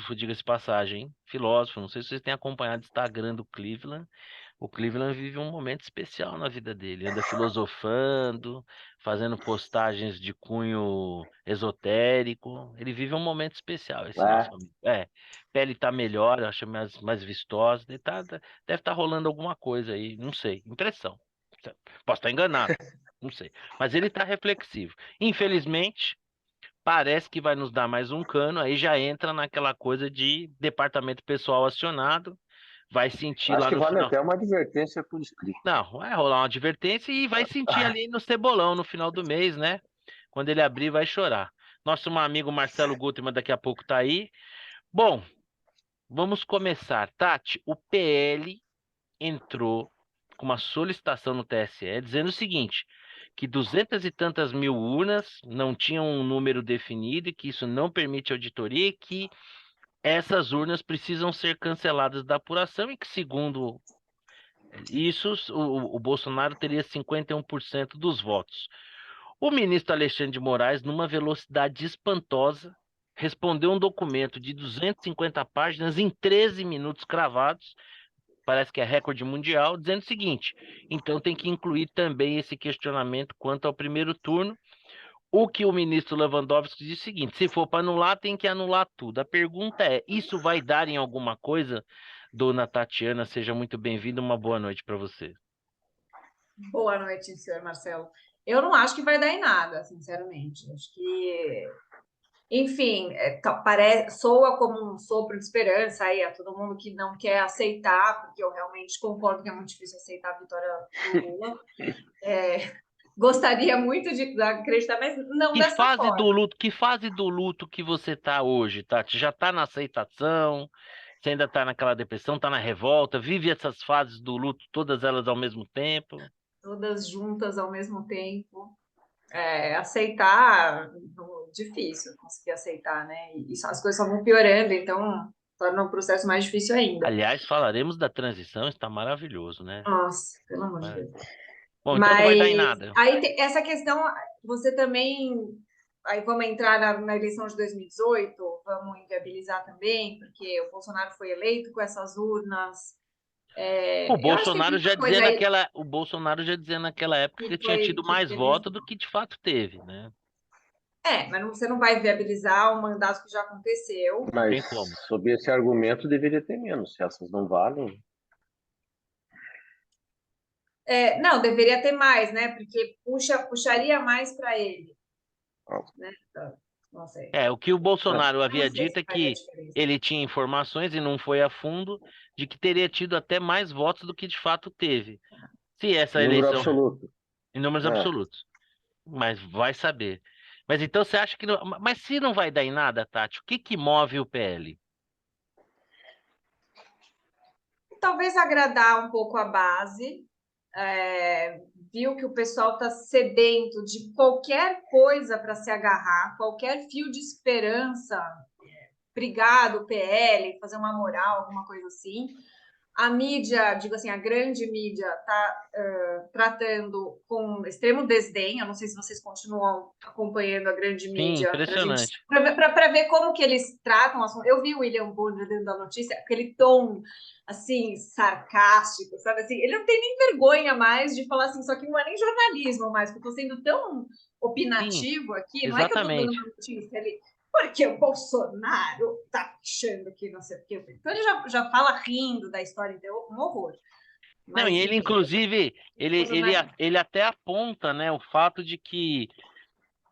filósofo, diga-se de passagem, hein? Filósofo, não sei se vocês têm acompanhado o Instagram do Cleveland. O Cleveland vive um momento especial na vida dele. Anda filosofando, fazendo postagens de cunho esotérico. Ele vive um momento especial, esse nosso Ah, amigo. Pele tá melhor, eu acho mais vistosa. Deve estar rolando alguma coisa aí, não sei. Impressão. Posso estar enganado, não sei. Mas ele tá reflexivo. Infelizmente, parece que vai nos dar mais um cano, aí já entra naquela coisa de departamento pessoal acionado, vai sentir acho lá que no vale final. até uma advertência por escrito. Não, vai rolar uma advertência e vai sentir ali no cebolão no final do mês, né? Quando ele abrir, vai chorar. Nosso amigo Marcelo Gutmann daqui a pouco tá aí. Bom, vamos começar. Tati, o PL entrou com uma solicitação no TSE dizendo o seguinte, que 200 e tantas mil urnas não tinham um número definido e que isso não permite auditoria e que essas urnas precisam ser canceladas da apuração e que, segundo isso, o Bolsonaro teria 51% dos votos. O ministro Alexandre de Moraes, numa velocidade espantosa, respondeu um documento de 250 páginas em 13 minutos cravados, parece que é recorde mundial, dizendo o seguinte: então tem que incluir também esse questionamento quanto ao primeiro turno. O que o ministro Lewandowski diz é o seguinte: se for para anular, tem que anular tudo. A pergunta é: isso vai dar em alguma coisa? Dona Tatiana, seja muito bem-vinda, uma boa noite para você. Boa noite, senhor Marcelo. Eu não acho que vai dar em nada, sinceramente. Acho que, enfim, soa como um sopro de esperança aí a todo mundo que não quer aceitar, porque eu realmente concordo que é muito difícil aceitar a vitória do Lula. Gostaria muito de acreditar, mas não Que dessa fase do forma. luto, que fase do luto que você tá hoje, Tati? Já tá na aceitação? Você ainda tá naquela depressão, tá na revolta? Vive essas fases do luto, todas elas ao mesmo tempo? Todas juntas ao mesmo tempo. Aceitar, difícil conseguir aceitar, né? E as coisas só vão piorando, então torna o processo mais difícil ainda. Aliás, falaremos da transição, está maravilhoso, né? Nossa, pelo amor de É. Deus. Bom, então não vai Mas dar em nada. aí essa questão, você também. Aí vamos entrar na eleição de 2018, vamos inviabilizar também, porque o Bolsonaro foi eleito com essas urnas. O Eu acho que tem Bolsonaro já muita dizia coisa aí naquela, o Bolsonaro já dizia naquela época que tinha tido que mais teve. votos do que de fato teve, né? Mas você não vai viabilizar um mandato que já aconteceu. Não Mas, tem como. sob esse argumento, deveria ter menos. Se essas não valem, Não, deveria ter mais, né? Porque puxaria mais para ele, né? Então, não sei. O que o Bolsonaro Eu não havia sei dito se é faria que diferença. ele tinha informações e não foi a fundo de que teria tido até mais votos do que de fato teve. Se essa número eleição, absoluto. em números É. absolutos, mas vai saber. Mas então você acha que não, mas se não vai dar em nada, Tati, o que que move o PL? Talvez agradar um pouco a base. Viu que o pessoal está sedento de qualquer coisa para se agarrar, qualquer fio de esperança. Obrigado, PL, fazer uma moral, alguma coisa assim. A mídia, digo assim, a grande mídia está tratando com extremo desdém. Eu não sei se vocês continuam acompanhando a grande Sim, mídia impressionante. para ver como que eles tratam o assunto. Eu vi o William Bonner dentro da notícia, aquele tom assim sarcástico, sabe assim? Ele não tem nem vergonha mais de falar assim, só que não é nem jornalismo mais, porque eu estou sendo tão Sim, opinativo aqui. Não é que eu estou dando exatamente. uma notícia ali porque o Bolsonaro tá achando que não sei o quê. Então ele já fala rindo da história, então um horror. Não, e Mas, ele, enfim, inclusive, ele até aponta, né, o fato de que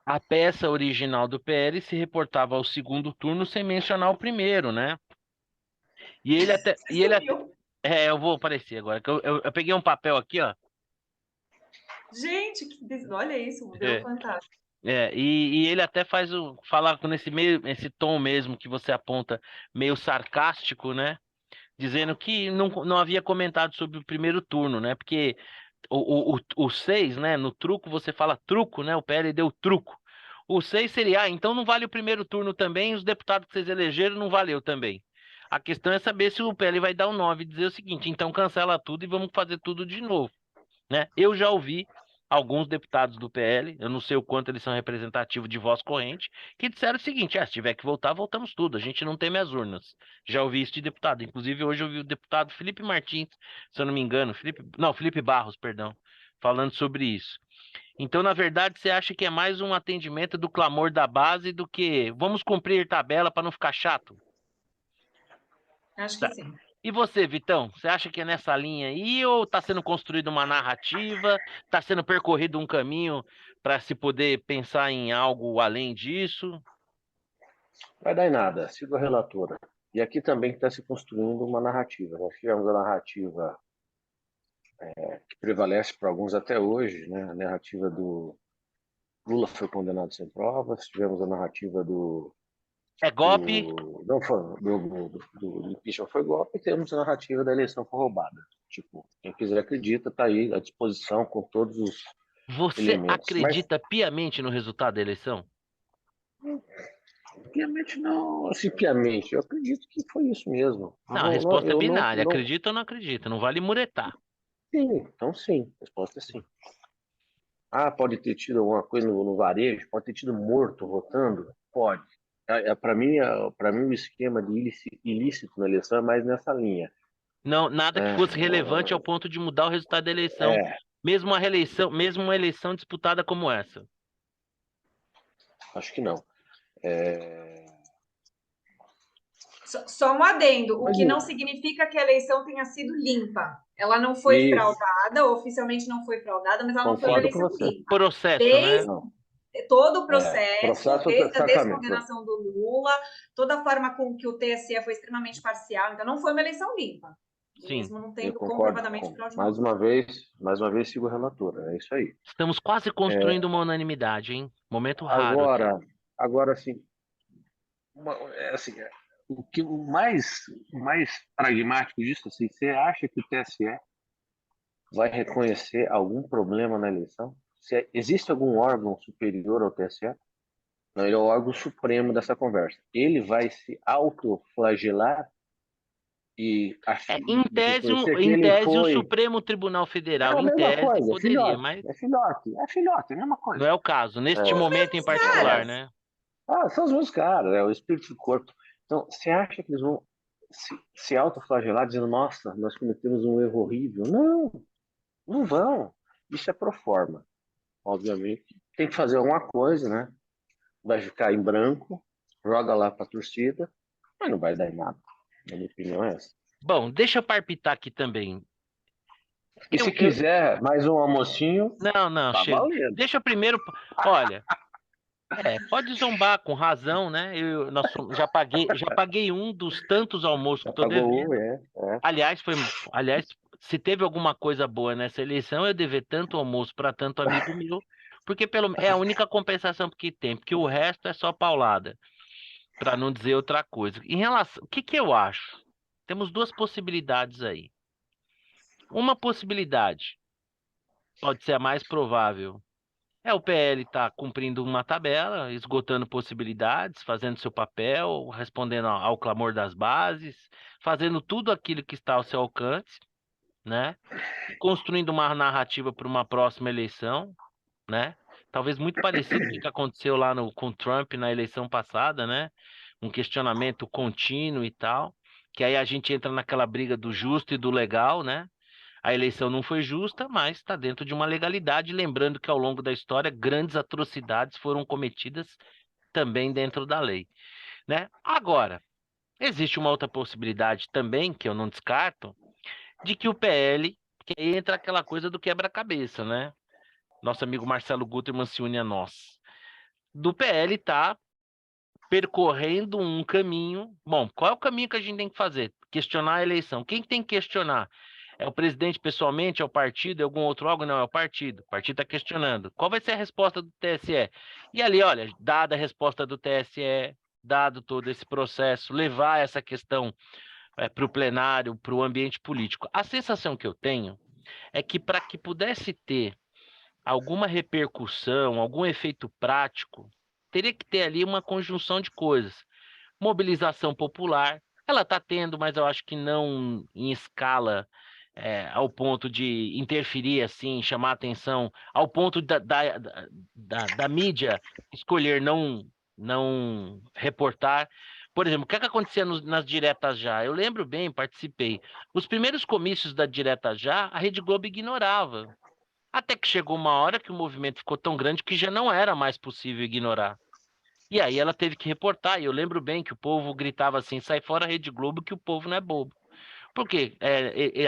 a peça original do PL se reportava ao segundo turno sem mencionar o primeiro, né? E ele até, você e ele até, sumiu. eu vou aparecer agora, que eu peguei um papel aqui, ó. Gente, olha isso, virou É, fantástico. e ele até falar com esse tom mesmo que você aponta, meio sarcástico, né? Dizendo que não havia comentado sobre o primeiro turno, né? Porque o 6, né? No truco você fala truco, né? O PL deu truco. O 6 seria, então não vale o primeiro turno também, os deputados que vocês elegeram não valeu também. A questão é saber se o PL vai dar o 9 e dizer o seguinte, então cancela tudo e vamos fazer tudo de novo, né? Eu já ouvi alguns deputados do PL, eu não sei o quanto eles são representativos de voz corrente, que disseram o seguinte: se tiver que voltar, voltamos tudo, a gente não teme as urnas. Já ouvi isso de deputado, inclusive hoje eu ouvi o deputado Felipe Martins, se eu não me engano, Felipe Barros, perdão, falando sobre isso. Então, na verdade, você acha que é mais um atendimento do clamor da base do que vamos cumprir tabela para não ficar chato? Acho que sim. E você, Vitão, você acha que é nessa linha aí ou está sendo construída uma narrativa, está sendo percorrido um caminho para se poder pensar em algo além disso? Vai dar em nada, sigo a relatora. E aqui também está se construindo uma narrativa. Nós tivemos a narrativa que prevalece para alguns até hoje, né? A narrativa do Lula foi condenado sem provas, tivemos a narrativa É golpe? não foi, do impeachment foi golpe, e temos a narrativa da eleição foi roubada. Tipo, quem quiser acredita, está aí à disposição com todos os Você elementos. Mas, acredita piamente no resultado da eleição? piamente não, assim, piamente, eu acredito que foi isso mesmo. Não, a resposta é Eu binária. não, Acredita ou não acredita? Não vale muretar. sim, então sim, a resposta é sim. Ah, pode ter tido alguma coisa no varejo, pode ter tido morto votando? Pode. Para mim, o esquema de ilícito na eleição é mais nessa linha. Não, nada que Né? fosse relevante ao ponto de mudar o resultado da eleição, É, mesmo uma reeleição, mesmo uma eleição disputada como essa. acho que não. É, Só um adendo, o mas que não significa que a eleição tenha sido limpa. Ela não foi isso, fraudada, oficialmente não foi fraudada, mas ela não foi uma concordo com eleição você. limpa. Processo, né? Desde Não, todo o processo, processo de desde a sacamento. descondenação do Lula, toda a forma com que o TSE foi extremamente parcial, então não foi uma eleição limpa, Sim. mesmo não Eu tendo concordo. comprovadamente Mais fraudulento. uma vez sigo a relatora. É isso aí. Estamos quase construindo uma unanimidade, hein? Momento raro aqui. Agora sim, assim, o mais pragmático disso, assim, você acha que o TSE vai reconhecer algum problema na eleição? Existe algum órgão superior ao TSE? Não, ele é o órgão supremo dessa conversa. Ele vai se autoflagelar e reconhecer que Em ele tese, o foi. Supremo Tribunal É Federal, a em mesma tese, coisa, é poderia, filhote, mas é a mesma não coisa. é o caso. Neste É, momento em Os particular, caras, né? são os meus caras, é o espírito do corpo. Então, você acha que eles vão se autoflagelar dizendo, nossa, nós cometemos um erro horrível? Não, não vão. Isso é pro forma. Obviamente, tem que fazer alguma coisa, né? Vai ficar em branco, joga lá para a torcida, mas não vai dar em nada. A minha opinião é essa. Bom, deixa eu palpitar aqui também. E se Eu, eu, quiser mais um almocinho, não, tá chega. valendo. Deixa eu primeiro. Olha, pode zombar com razão, né? Já paguei um dos tantos almoços que Já estou pagou um, devendo. é. Aliás, se teve alguma coisa boa nessa eleição, eu dever tanto almoço para tanto amigo meu, porque é a única compensação que tem, porque o resto é só paulada, para não dizer outra coisa. Em relação, o que que eu acho? Temos duas possibilidades aí. Uma possibilidade pode ser a mais provável. É o PL tá cumprindo uma tabela, esgotando possibilidades, fazendo seu papel, respondendo ao clamor das bases, fazendo tudo aquilo que está ao seu alcance, né? E construindo uma narrativa para uma próxima eleição, né? Talvez muito parecido com o que aconteceu lá com o Trump na eleição passada, né? Um questionamento contínuo e tal, que aí a gente entra naquela briga do justo e do legal, né? A eleição não foi justa, mas está dentro de uma legalidade, lembrando que ao longo da história grandes atrocidades foram cometidas também dentro da lei, né? Agora, existe uma outra possibilidade também, que eu não descarto, de que o PL, que aí entra aquela coisa do quebra-cabeça, né? Nosso amigo Marcelo Gutermann se une a nós. Do PL tá percorrendo um caminho. Bom, qual é o caminho que a gente tem que fazer? Questionar a eleição. Quem tem que questionar? É o presidente pessoalmente? É o partido? É algum outro órgão? Não, é o partido. O partido está questionando. Qual vai ser a resposta do TSE? E ali, olha, dada a resposta do TSE, dado todo esse processo, levar essa questão para o plenário, para o ambiente político. A sensação que eu tenho é que para que pudesse ter alguma repercussão, algum efeito prático, teria que ter ali uma conjunção de coisas. Mobilização popular, ela está tendo, mas eu acho que não em escala ao ponto de interferir, assim, chamar atenção, ao ponto da mídia escolher não reportar. Por exemplo, o que é que acontecia nas diretas já? Eu lembro bem, participei. Os primeiros comícios da direta já, a Rede Globo ignorava. Até que chegou uma hora que o movimento ficou tão grande que já não era mais possível ignorar. E aí ela teve que reportar. E eu lembro bem que o povo gritava assim: sai fora Rede Globo, que o povo não é bobo. Por quê?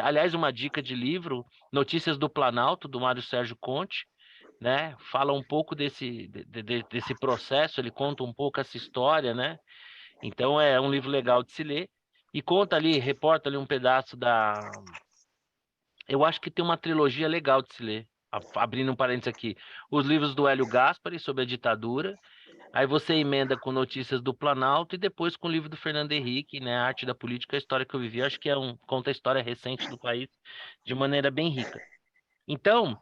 Aliás, uma dica de livro, Notícias do Planalto, do Mário Sérgio Conte, né? Fala um pouco desse processo, ele conta um pouco essa história, né? Então é um livro legal de se ler. E conta ali, reporta ali um pedaço da. Eu acho que tem uma trilogia legal de se ler. Abrindo um parênteses aqui, os livros do Hélio Gaspari sobre a ditadura. Aí você emenda com Notícias do Planalto e depois com o livro do Fernando Henrique, né? A Arte da Política, a História que eu vivi. Eu acho que conta a história recente do país de maneira bem rica. Então,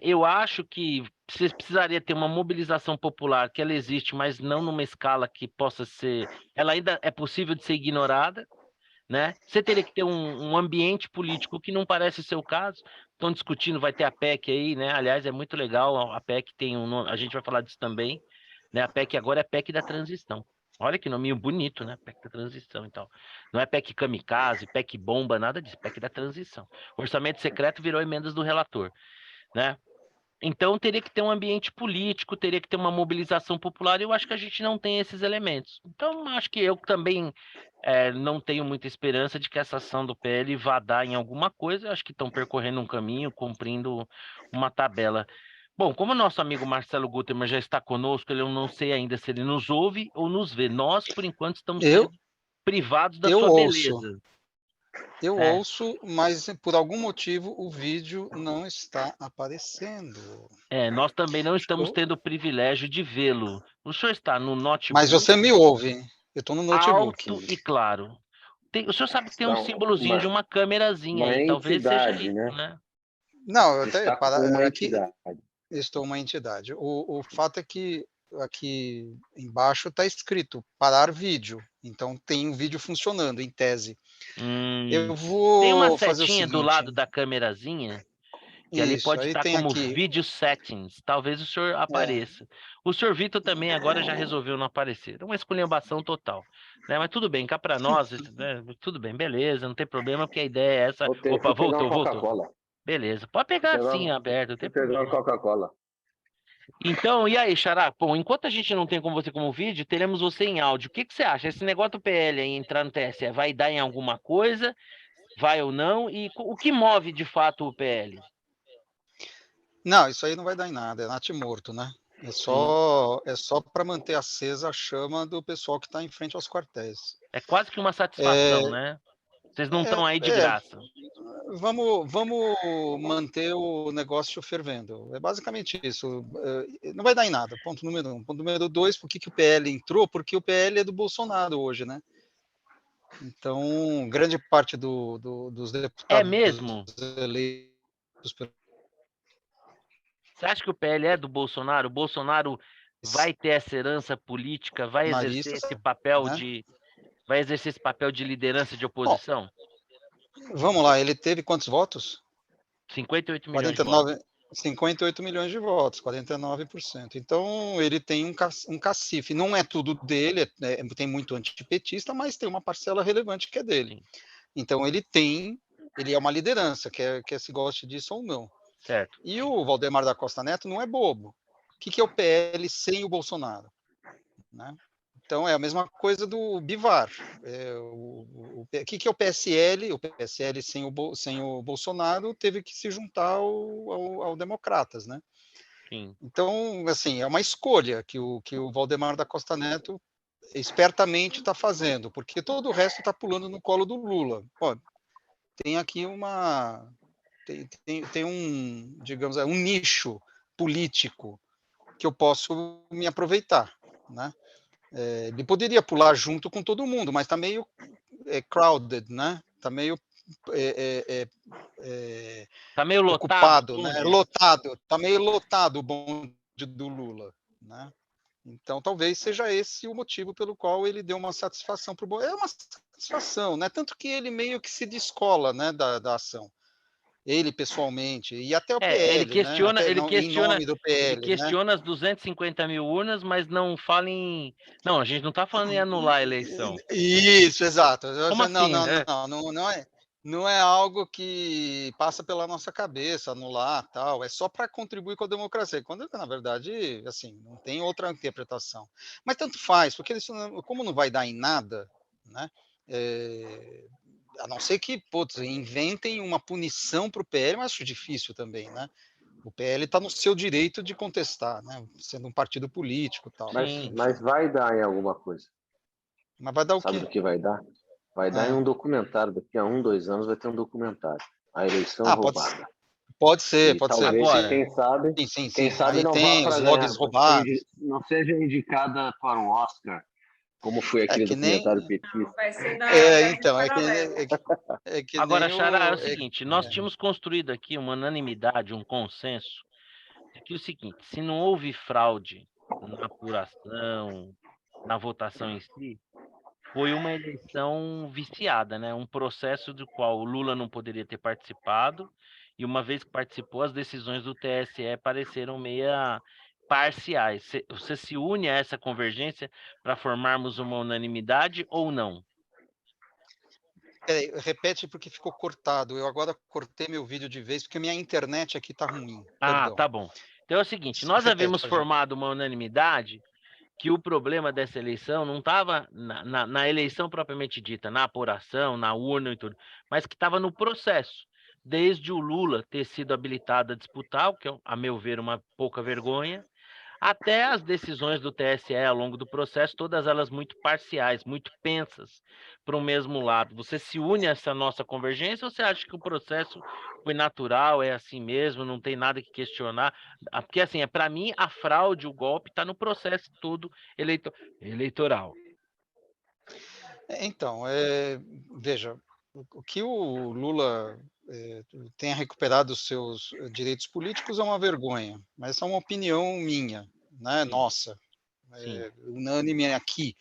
eu acho que você precisaria ter uma mobilização popular, que ela existe, mas não numa escala que possa ser. Ela ainda é possível de ser ignorada, né? Você teria que ter um ambiente político que não parece ser o caso. Estão discutindo, vai ter a PEC aí, né? Aliás, é muito legal. A PEC tem um nome, a gente vai falar disso também, né? A PEC agora é PEC da transição. Olha que nome bonito, né? PEC da transição, então. Não é PEC kamikaze, PEC bomba, nada disso. PEC da transição. O orçamento secreto virou emendas do relator, né? Então teria que ter um ambiente político, teria que ter uma mobilização popular, e eu acho que a gente não tem esses elementos. Então, acho que eu também não tenho muita esperança de que essa ação do PL vá dar em alguma coisa. Eu acho que estão percorrendo um caminho, cumprindo uma tabela. Bom, como o nosso amigo Marcelo Gutermann já está conosco, eu não sei ainda se ele nos ouve ou nos vê. Nós, por enquanto, estamos Eu, sendo privados da eu sua ouço, beleza. eu É, ouço, mas por algum motivo o vídeo não está aparecendo. nós também não estamos Show. tendo o privilégio de vê-lo. O senhor está no Mas notebook? você me ouve. Eu estou no notebook. Alto e claro. O senhor sabe que tem um Está símbolozinho de uma câmerazinha uma aí, talvez seja entidade, isso, né? né? Não, eu Você até está com uma aqui entidade. estou uma entidade. O fato é que aqui embaixo está escrito parar vídeo. Então tem um vídeo funcionando, em tese. Hum, Eu Tem uma vou fazer o setinha do seguinte. lado da câmerazinha, que ali Isso, pode aí estar tem como aqui. Video Settings. Talvez o senhor É, apareça. O senhor Vitor também agora já resolveu não aparecer. É uma esculhambação total, né? Mas tudo bem, cá para nós, né? Tudo bem, beleza, não tem problema, porque a ideia é essa. Opa, Fui pegar uma voltou. Coca-Cola. Beleza, pode pegar assim, aberto, não tem Fui pegar uma problema. Coca-Cola. Então, e aí, Xará? Bom, enquanto a gente não tem com você como vídeo, teremos você em áudio. O que que você acha? Esse negócio do PL aí entrar no TSE vai dar em alguma coisa? Vai ou não? E o que move de fato o PL? não, isso aí não vai dar em nada, é natimorto, né? Sim. É só para manter acesa a chama do pessoal que está em frente aos quartéis. É quase que uma satisfação, É, né? Vocês não estão aí de é, graça. vamos manter o negócio fervendo. É basicamente isso. Não vai dar em nada, ponto número 1. Ponto número 2, por que o PL entrou? Porque o PL é do Bolsonaro hoje, né? Então, grande parte dos É deputados mesmo? eleitos Você acha que o PL é do Bolsonaro? O Bolsonaro vai ter essa herança política, naristas, né? vai exercer esse papel de liderança de Bom, oposição? vamos lá, ele teve quantos votos? 58 milhões de votos. 49, 58 milhões de votos, 49%. Então, ele tem um cacife. Não é tudo dele, tem muito antipetista, mas tem uma parcela relevante que é dele. Sim, Então, ele é uma liderança, quer se goste disso ou não. certo. E o Valdemar da Costa Neto não é bobo. O que é o PL sem o Bolsonaro? Né? Então, é a mesma coisa do Bivar. O que é o PSL? O PSL sem o Bolsonaro teve que se juntar ao Democratas, né? Sim. Então, assim, é uma escolha que o Valdemar da Costa Neto espertamente está fazendo, porque todo o resto está pulando no colo do Lula. Ó, tem aqui tem um, digamos, um nicho político que eu posso me aproveitar, né? Ele poderia pular junto com todo mundo, mas está meio crowded, né? Está meio Tá meio lotado o ocupado, né? bonde? Lotado, está meio lotado o bonde do Lula, né? Então, talvez seja esse o motivo pelo qual ele deu uma satisfação para o Bolsonaro. É uma satisfação, né? Tanto que ele meio que se descola, né, da ação. ele pessoalmente, e até o Ele PL, né? Até ele não, em nome do ele PL, né? questiona as 250 mil urnas, mas não fala em. Não, a gente não está falando em anular a eleição. Isso, exato. Como Não, assim? não, não, não é algo que passa pela nossa cabeça, anular, tal, é só para contribuir com a democracia, quando na verdade, assim, não tem outra interpretação. Mas tanto faz, porque isso, como não vai dar em nada, né? A não ser que, putz, inventem uma punição para o PL, mas acho difícil também, né? O PL está no seu direito de contestar, né? Sendo um partido político, tal. Sim. Mas vai dar em alguma coisa. Mas vai dar o Sabe quê? do que vai dar? Vai dar em um documentário. Daqui a 2 anos vai ter um documentário. A eleição roubada. Pode ser, E pode ser. talvez, Agora, quem Sim. sabe Aí não vá tem os para ganhar, logs roubados. não seja indicada para o Oscar, como foi É aquele que nem. documentário Não, petista. vai ser É, da então, paralela. é que agora, nem Xará, é o o. seguinte: nós tínhamos construído aqui uma unanimidade, um consenso, de que é o seguinte: se não houve fraude na apuração, na votação em si, foi uma eleição viciada, né? Um processo do qual o Lula não poderia ter participado, e uma vez que participou, as decisões do TSE pareceram meia parciais. Você se une a essa convergência para formarmos uma unanimidade ou não? Peraí, repete porque ficou cortado. Eu agora cortei meu vídeo de vez porque minha internet aqui tá ruim. Ah, Perdão. tá bom. Então é o seguinte: nós Repete, havíamos por favor. formado uma unanimidade que o problema dessa eleição não estava na eleição propriamente dita, na apuração, na urna e tudo, mas que estava no processo. Desde o Lula ter sido habilitado a disputar, o que, a meu ver, uma pouca vergonha, até as decisões do TSE ao longo do processo, todas elas muito parciais, muito pensas para o mesmo lado. Você se une a essa nossa convergência ou você acha que o processo foi natural, é assim mesmo, não tem nada que questionar? Porque, assim, para mim, a fraude, o golpe, está no processo todo eleitoral. Então, veja, o que o Lula tenha recuperado os seus direitos políticos é uma vergonha, mas essa é uma opinião minha, né? Sim, Nossa, sim, unânime aqui,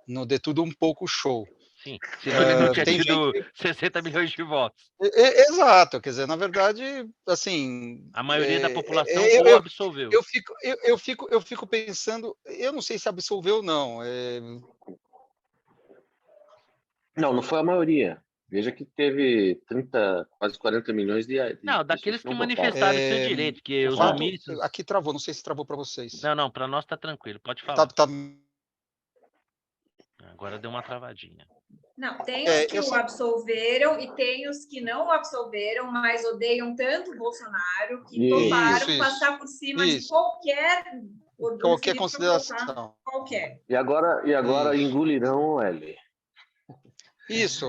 no De Tudo Um Pouco Show. sim. Senão ele não tinha Tem tido gente. 60 milhões de votos. Exato, quer dizer, na verdade, assim, A maioria da população o eu, absolveu. eu fico pensando, eu não sei se absolveu ou não. Não, não foi a maioria. Veja que teve 30, quase 40 milhões de Não, pessoas daqueles que não que votaram. manifestaram o seu direito, que O os Ah, fato, omícios. aqui travou, não sei se travou para vocês. Não, para nós tá tranquilo, pode Tá, falar. tá, Agora deu uma travadinha. Não, tem os que eu o sempre, absolveram e tem os que não o absolveram, mas odeiam tanto o Bolsonaro que isso. toparam isso, passar por cima de isso, qualquer orgulho qualquer ferido para votar consideração, qualquer. E agora isso. engolirão o L. Isso,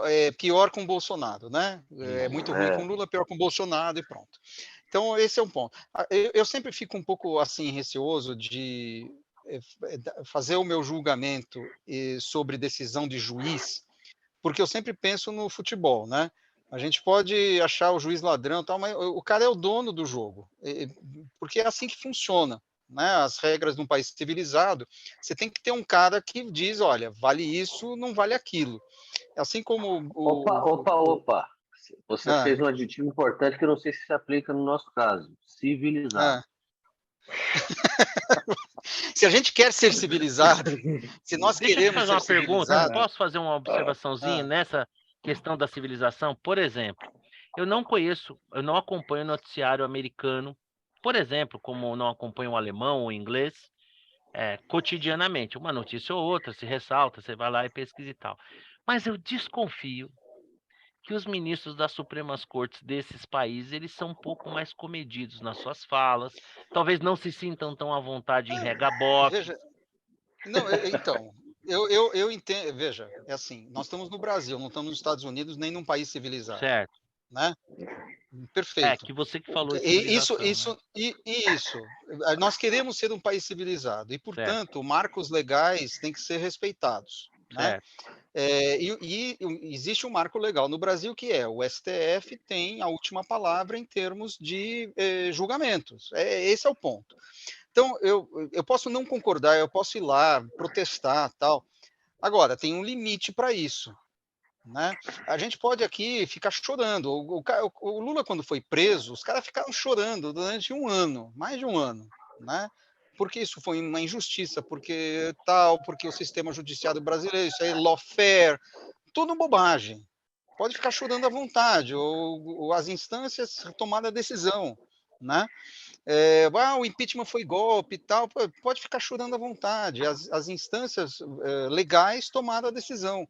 é pior com o Bolsonaro, né? É Isso. muito ruim com É. o Lula, pior com o Bolsonaro e pronto. Então, esse é um ponto. Eu sempre fico um pouco assim receoso de fazer o meu julgamento sobre decisão de juiz, porque eu sempre penso no futebol, né? A gente pode achar o juiz ladrão, tal, mas o cara é o dono do jogo, porque é assim que funciona. Né, as regras de um país civilizado, você tem que ter um cara que diz, olha, vale isso, não vale aquilo. Assim como Opa. Você ah, fez um aditivo importante que eu não sei se aplica no nosso caso. Civilizado. ah. Se a gente quer ser civilizado, se nós Deixa eu te queremos fazer ser uma pergunta. civilizados, Posso fazer uma observaçãozinha nessa questão da civilização? Por exemplo, eu não acompanho o noticiário americano, por exemplo, como não acompanho o alemão ou o inglês, cotidianamente. Uma notícia ou outra se ressalta, você vai lá e pesquisa e tal. Mas eu desconfio que os ministros das Supremas Cortes desses países, eles são um pouco mais comedidos nas suas falas, talvez não se sintam tão à vontade em regar bofe, veja, não, então, eu entendo, veja, é assim, nós estamos no Brasil, não estamos nos Estados Unidos, nem num país civilizado, certo? né? Perfeito. Que você que falou de Isso, civilização, né? isso, isso. Nós queremos ser um país civilizado e, Certo, portanto, marcos legais têm que ser respeitados, né? certo, E existe um marco legal no Brasil que é o STF tem a última palavra em termos de julgamentos. Esse é o ponto. Então, eu posso não concordar, eu posso ir lá, protestar, tal. Agora, tem um limite para isso. né? A gente pode aqui ficar chorando. O Lula, quando foi preso, os caras ficaram chorando durante um ano, mais de um ano, né? Porque isso foi uma injustiça, porque o sistema judiciário brasileiro, isso aí, lawfare, tudo bobagem. Pode ficar chorando à vontade, ou as instâncias tomaram a decisão, né? O impeachment foi golpe e tal, pode ficar chorando à vontade, as instâncias legais tomaram a decisão.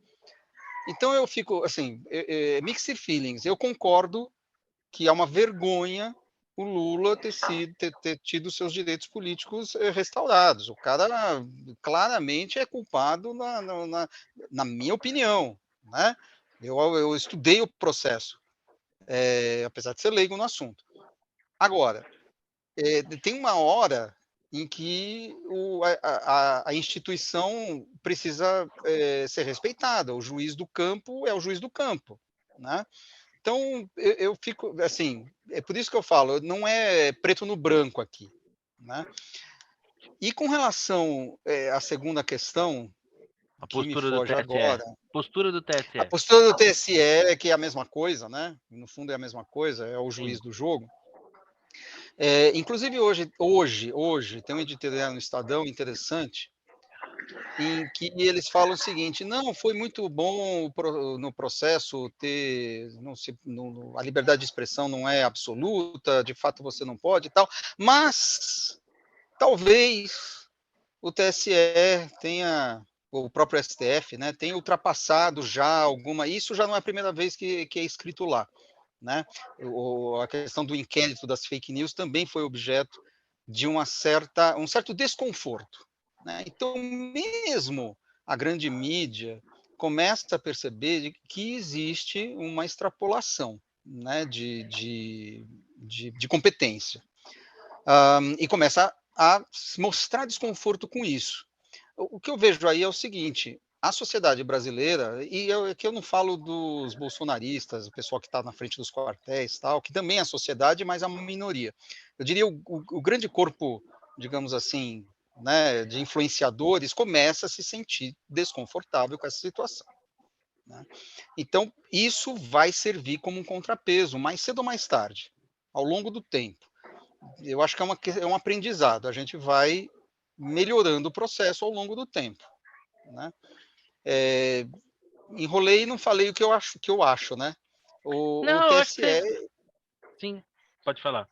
Então eu fico, assim, mixed feelings. Eu concordo que é uma vergonha o Lula ter tido seus direitos políticos restaurados. O cara claramente é culpado, na minha opinião, né? Eu estudei o processo, apesar de ser leigo no assunto. Agora, tem uma hora em que a instituição precisa ser respeitada. O juiz do campo é o juiz do campo, né? Então, eu fico, assim, é por isso que eu falo, não é preto no branco aqui, né? E com relação à segunda questão, A que me postura do foge TSE. agora, Postura do a TSE. postura do TSE é que é a mesma coisa, né? No fundo é a mesma coisa, é o juiz do jogo. Inclusive hoje tem um editorial no Estadão interessante em que eles falam o seguinte: não, foi muito bom no processo ter, a liberdade de expressão não é absoluta, de fato você não pode e tal, mas talvez o TSE tenha, o próprio STF, né, tenha ultrapassado já isso já não é a primeira vez que é escrito lá, né? A questão do inquérito das fake news também foi objeto de um certo desconforto, né? Então, mesmo a grande mídia começa a perceber que existe uma extrapolação, né, de competência, e começa a mostrar desconforto com isso. O que eu vejo aí é o seguinte: a sociedade brasileira, e aqui eu não falo dos bolsonaristas, o pessoal que está na frente dos quartéis, tal, que também é a sociedade, mas é uma minoria. Eu diria o grande corpo, digamos assim, né, de influenciadores, começa a se sentir desconfortável com essa situação, né? Então, isso vai servir como um contrapeso, mais cedo ou mais tarde, ao longo do tempo. Eu acho que é um aprendizado, a gente vai melhorando o processo ao longo do tempo, né? Enrolei e não falei o que eu acho, né? O Não, eu acho que TSE, você. Sim, pode falar.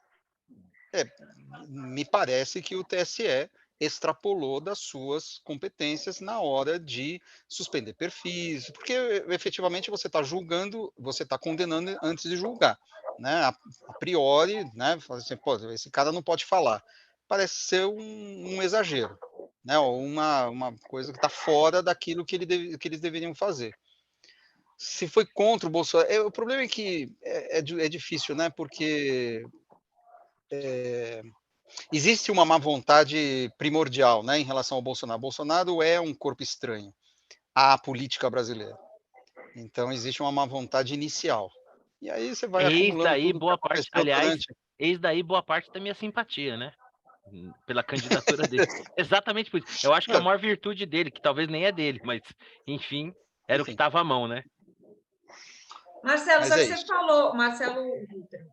me parece que o TSE extrapolou das suas competências na hora de suspender perfis, porque efetivamente você está julgando, você está condenando antes de julgar, né? A priori, né? Assim, pô, esse cara não pode falar. Parece ser um exagero, né? Uma coisa que está fora daquilo que eles deveriam fazer. Se foi contra o Bolsonaro, o problema é que é difícil, né? Porque existe uma má vontade primordial, né, em relação ao Bolsonaro. Bolsonaro é um corpo estranho à política brasileira. Então existe uma má vontade inicial. E aí você vai Eis acumulando daí tudo que boa parte. aconteceu Aliás, durante. eis daí boa parte da minha simpatia, né? Pela candidatura dele. Exatamente por isso. Eu acho que é a maior virtude dele, que talvez nem é dele, mas, enfim, era o que Enfim, estava à mão, né? Marcelo, mas só que é você isso. falou, Marcelo Dutra,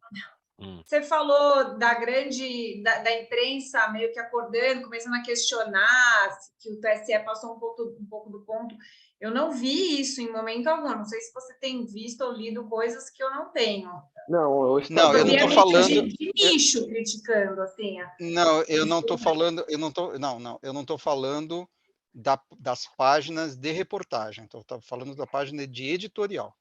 você falou da imprensa meio que acordando, começando a questionar que o TSE passou um pouco do ponto. Eu não vi isso em momento algum. Não sei se você tem visto ou lido coisas que eu não tenho. Não, o Não, eu Eu Estadão não vi não é estou muito passou. falando. de nicho criticando, assim. Não, eu não estou falando. Eu não estou falando das páginas de reportagem. Estou falando da página de editorial,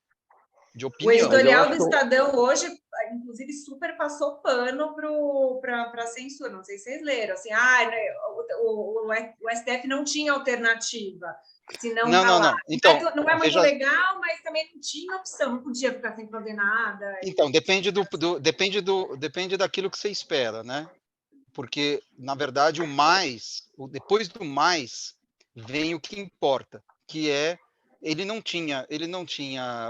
de O opinião. Mas eu editorial acho do que Estadão hoje, inclusive, super passou pano para a censura. Não sei se vocês leram. Assim, o STF não tinha alternativa se não Não. calar. Então, Não é muito veja. legal, mas também não tinha opção. Não podia ficar sem fazer nada. Então, depende daquilo que você espera, né? Porque, na verdade, depois do mais, vem o que importa, que é ele não tinha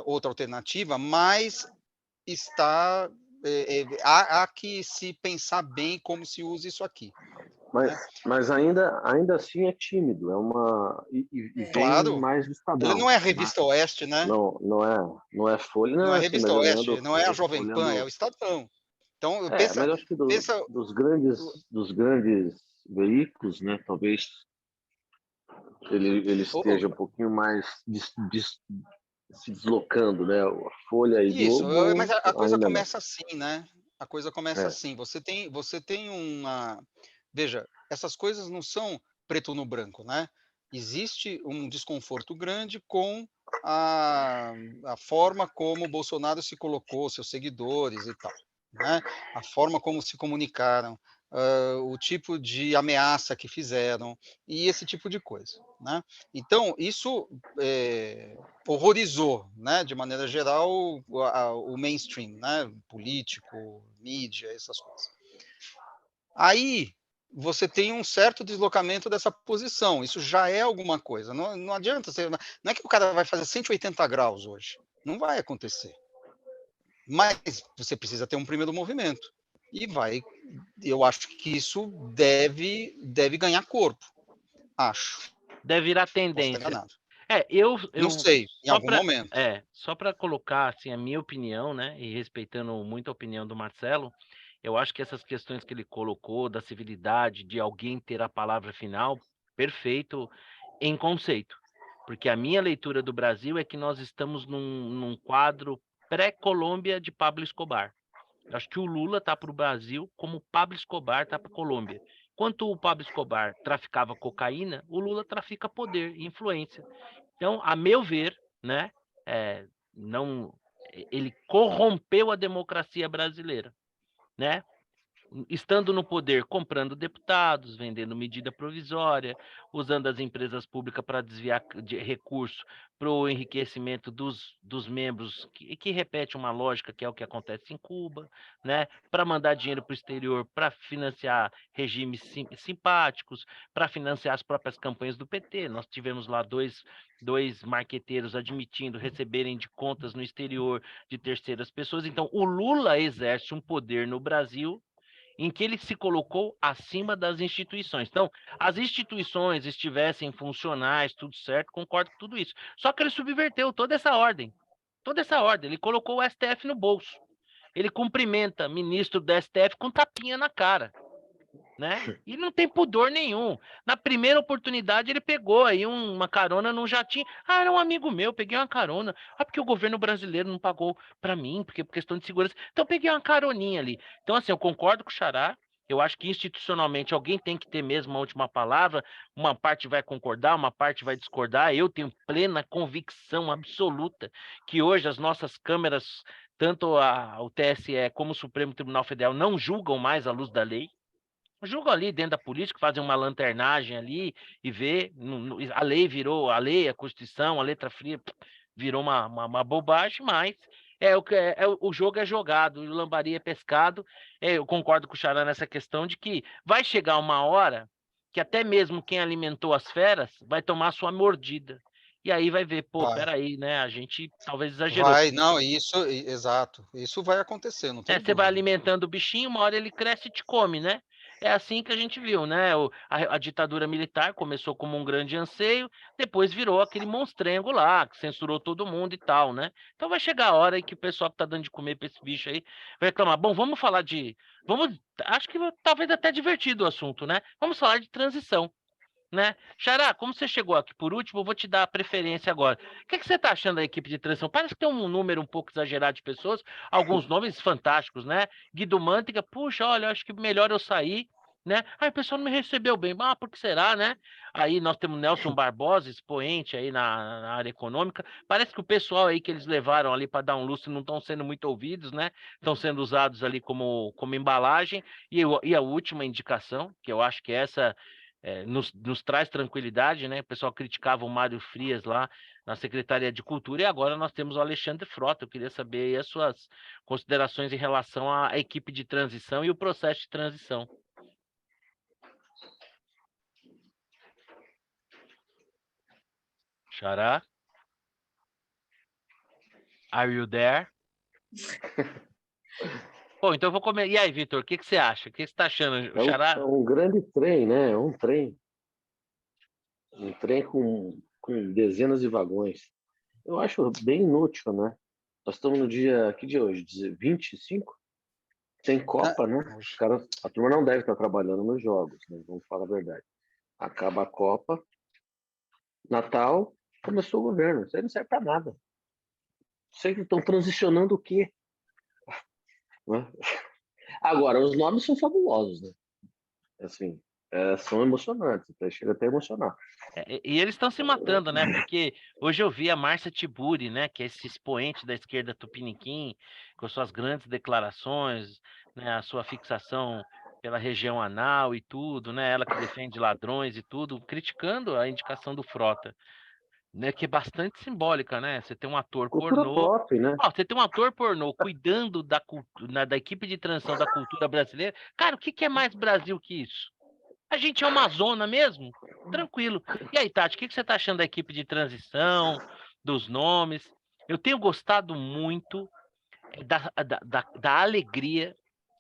outra alternativa, mas há que se pensar bem como se usa isso aqui. Mas ainda assim é tímido, e vem Claro, mais do ele Estadão, não é a né? Revista Oeste, né? Não é Folha, Não é não, a assim, Revista mais ou menos Oeste, não é a Jovem Pan, é o olhando. Estadão. Então, Mas eu acho que pensa, dos grandes veículos, né? Talvez ele o- esteja um pouquinho mais se deslocando, né? A Folha e isso, mas Globo a coisa ainda não. começa assim, né? A coisa começa É, assim. Você tem uma. Veja, essas coisas não são preto no branco, né? Existe um desconforto grande com a, a forma como o Bolsonaro se colocou, seus seguidores e tal, né? A forma como se comunicaram, o tipo de ameaça que fizeram e esse tipo de coisa, né? Então, isso horrorizou, né, de maneira geral, o mainstream, né, político, mídia, essas coisas. Aí você tem um certo deslocamento dessa posição, isso já é alguma coisa, não adianta, não é que o cara vai fazer 180 graus hoje, não vai acontecer, mas você precisa ter um primeiro movimento, e eu acho que isso deve ganhar corpo, acho, Deve virar posso estar tendência. enganado, não Eu sei, em algum momento. só para colocar assim a minha opinião, né, e respeitando muito a opinião do Marcelo, eu acho que essas questões que ele colocou da civilidade, de alguém ter a palavra final, perfeito em conceito. Porque a minha leitura do Brasil é que nós estamos num quadro pré-Colômbia de Pablo Escobar. Eu acho que o Lula tá para o Brasil como o Pablo Escobar tá para a Colômbia. Enquanto o Pablo Escobar traficava cocaína, o Lula trafica poder e influência. Então, a meu ver, né, não, ele corrompeu a democracia brasileira, né? Estando no poder, comprando deputados, vendendo medida provisória, usando as empresas públicas para desviar de recurso para o enriquecimento dos membros, que repete uma lógica que é o que acontece em Cuba, né? Para mandar dinheiro para o exterior, para financiar regimes simpáticos, para financiar as próprias campanhas do PT. Nós tivemos lá dois marqueteiros admitindo receberem de contas no exterior de terceiras pessoas. Então, o Lula exerce um poder no Brasil em que ele se colocou acima das instituições. Então, as instituições estivessem funcionais, tudo certo, concordo com tudo isso. Só que ele subverteu toda essa ordem. Toda essa ordem. Ele colocou o STF no bolso. Ele cumprimenta ministro do STF com tapinha na cara, né? E não tem pudor nenhum. Na primeira oportunidade, ele pegou aí uma carona num jatinho. Ah, era um amigo meu, peguei uma carona. Ah, porque o governo brasileiro não pagou para mim, porque por questão de segurança. Então, peguei uma caroninha ali. Então, assim, eu concordo com o Xará. Eu acho que institucionalmente alguém tem que ter mesmo a última palavra. Uma parte vai concordar, uma parte vai discordar. Eu tenho plena convicção absoluta que hoje as nossas câmeras, tanto o TSE como o Supremo Tribunal Federal, não julgam mais à luz da lei. Julgam ali dentro da política, fazem uma lanternagem ali e vê. A lei virou, a lei, a Constituição, a letra fria virou uma bobagem, mas o jogo é jogado, o lambari é pescado. Eu concordo com o Xará nessa questão de que vai chegar uma hora que até mesmo quem alimentou as feras vai tomar sua mordida. E aí vai ver, pô, Vai. peraí, né? A gente talvez exagerou. Vai, não, exato. Isso vai acontecer, não tenho Você vai dúvida. alimentando o bichinho, uma hora ele cresce e te come, né? É assim que a gente viu, né? A ditadura militar começou como um grande anseio, depois virou aquele monstrengo lá, que censurou todo mundo e tal, né? Então vai chegar a hora em que o pessoal que tá dando de comer pra esse bicho aí vai reclamar. Bom, vamos falar de. Acho que talvez até divertido o assunto, né? Vamos falar de transição, né? Xará, como você chegou aqui por último, eu vou te dar a preferência agora. O que você está achando da equipe de transição? Parece que tem um número um pouco exagerado de pessoas, alguns nomes fantásticos, né? Guido Mantega, puxa, olha, acho que melhor eu sair, né? Aí o pessoal não me recebeu bem, por que será, né? Aí nós temos Nelson Barbosa, expoente aí na área econômica. Parece que o pessoal aí que eles levaram ali para dar um lustre não estão sendo muito ouvidos, né? Estão sendo usados ali como embalagem. E a última indicação, que eu acho que essa nos traz tranquilidade, né? O pessoal criticava o Mário Frias lá na Secretaria de Cultura e agora nós temos o Alexandre Frota. Eu queria saber aí as suas considerações em relação à equipe de transição e o processo de transição. Xará? Are you there? Pô, então eu vou comer. E aí, Vitor, o que você acha? O que você tá achando? O É Xará? um grande trem, né? É um trem. Um trem com dezenas de vagões. Eu acho bem inútil, né? Nós estamos no dia. Que dia é hoje? 25? Tem Ah, Copa, né? Os hoje. caras, a turma não deve estar trabalhando nos jogos, né? Vamos falar a verdade. Acaba a Copa, Natal, começou o governo. Isso aí não serve para nada. Sei que estão transicionando o quê? Né? Agora, os nomes são fabulosos, né? Assim, são emocionantes, até chega até a emocionar. E eles estão se matando, né? Porque hoje eu vi a Márcia Tiburi, né? Que é esse expoente da esquerda tupiniquim, com suas grandes declarações, né? A sua fixação pela região anal e tudo, né? Ela que defende ladrões e tudo, criticando a indicação do Frota, né? Que é bastante simbólica, né? Você tem um ator Cultura pornô. pop, né? Ó, você tem um ator pornô cuidando da, da equipe de transição da cultura brasileira. Cara, o que que é mais Brasil que isso? A gente é uma zona mesmo? Tranquilo. E aí, Tati, o que você está achando da equipe de transição, dos nomes? Eu tenho gostado muito da alegria,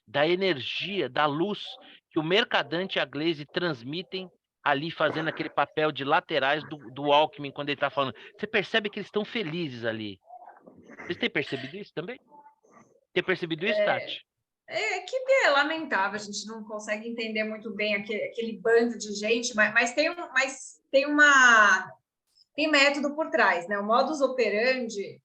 da energia, da luz que o Mercadante e a Glaze transmitem ali, fazendo aquele papel de laterais do Alckmin quando ele está falando. Você percebe que eles estão felizes ali. Vocês têm percebido isso também? Tem percebido isso, Tati? É que é lamentável, a gente não consegue entender muito bem aquele bando de gente, mas tem método por trás, né? O modus operandi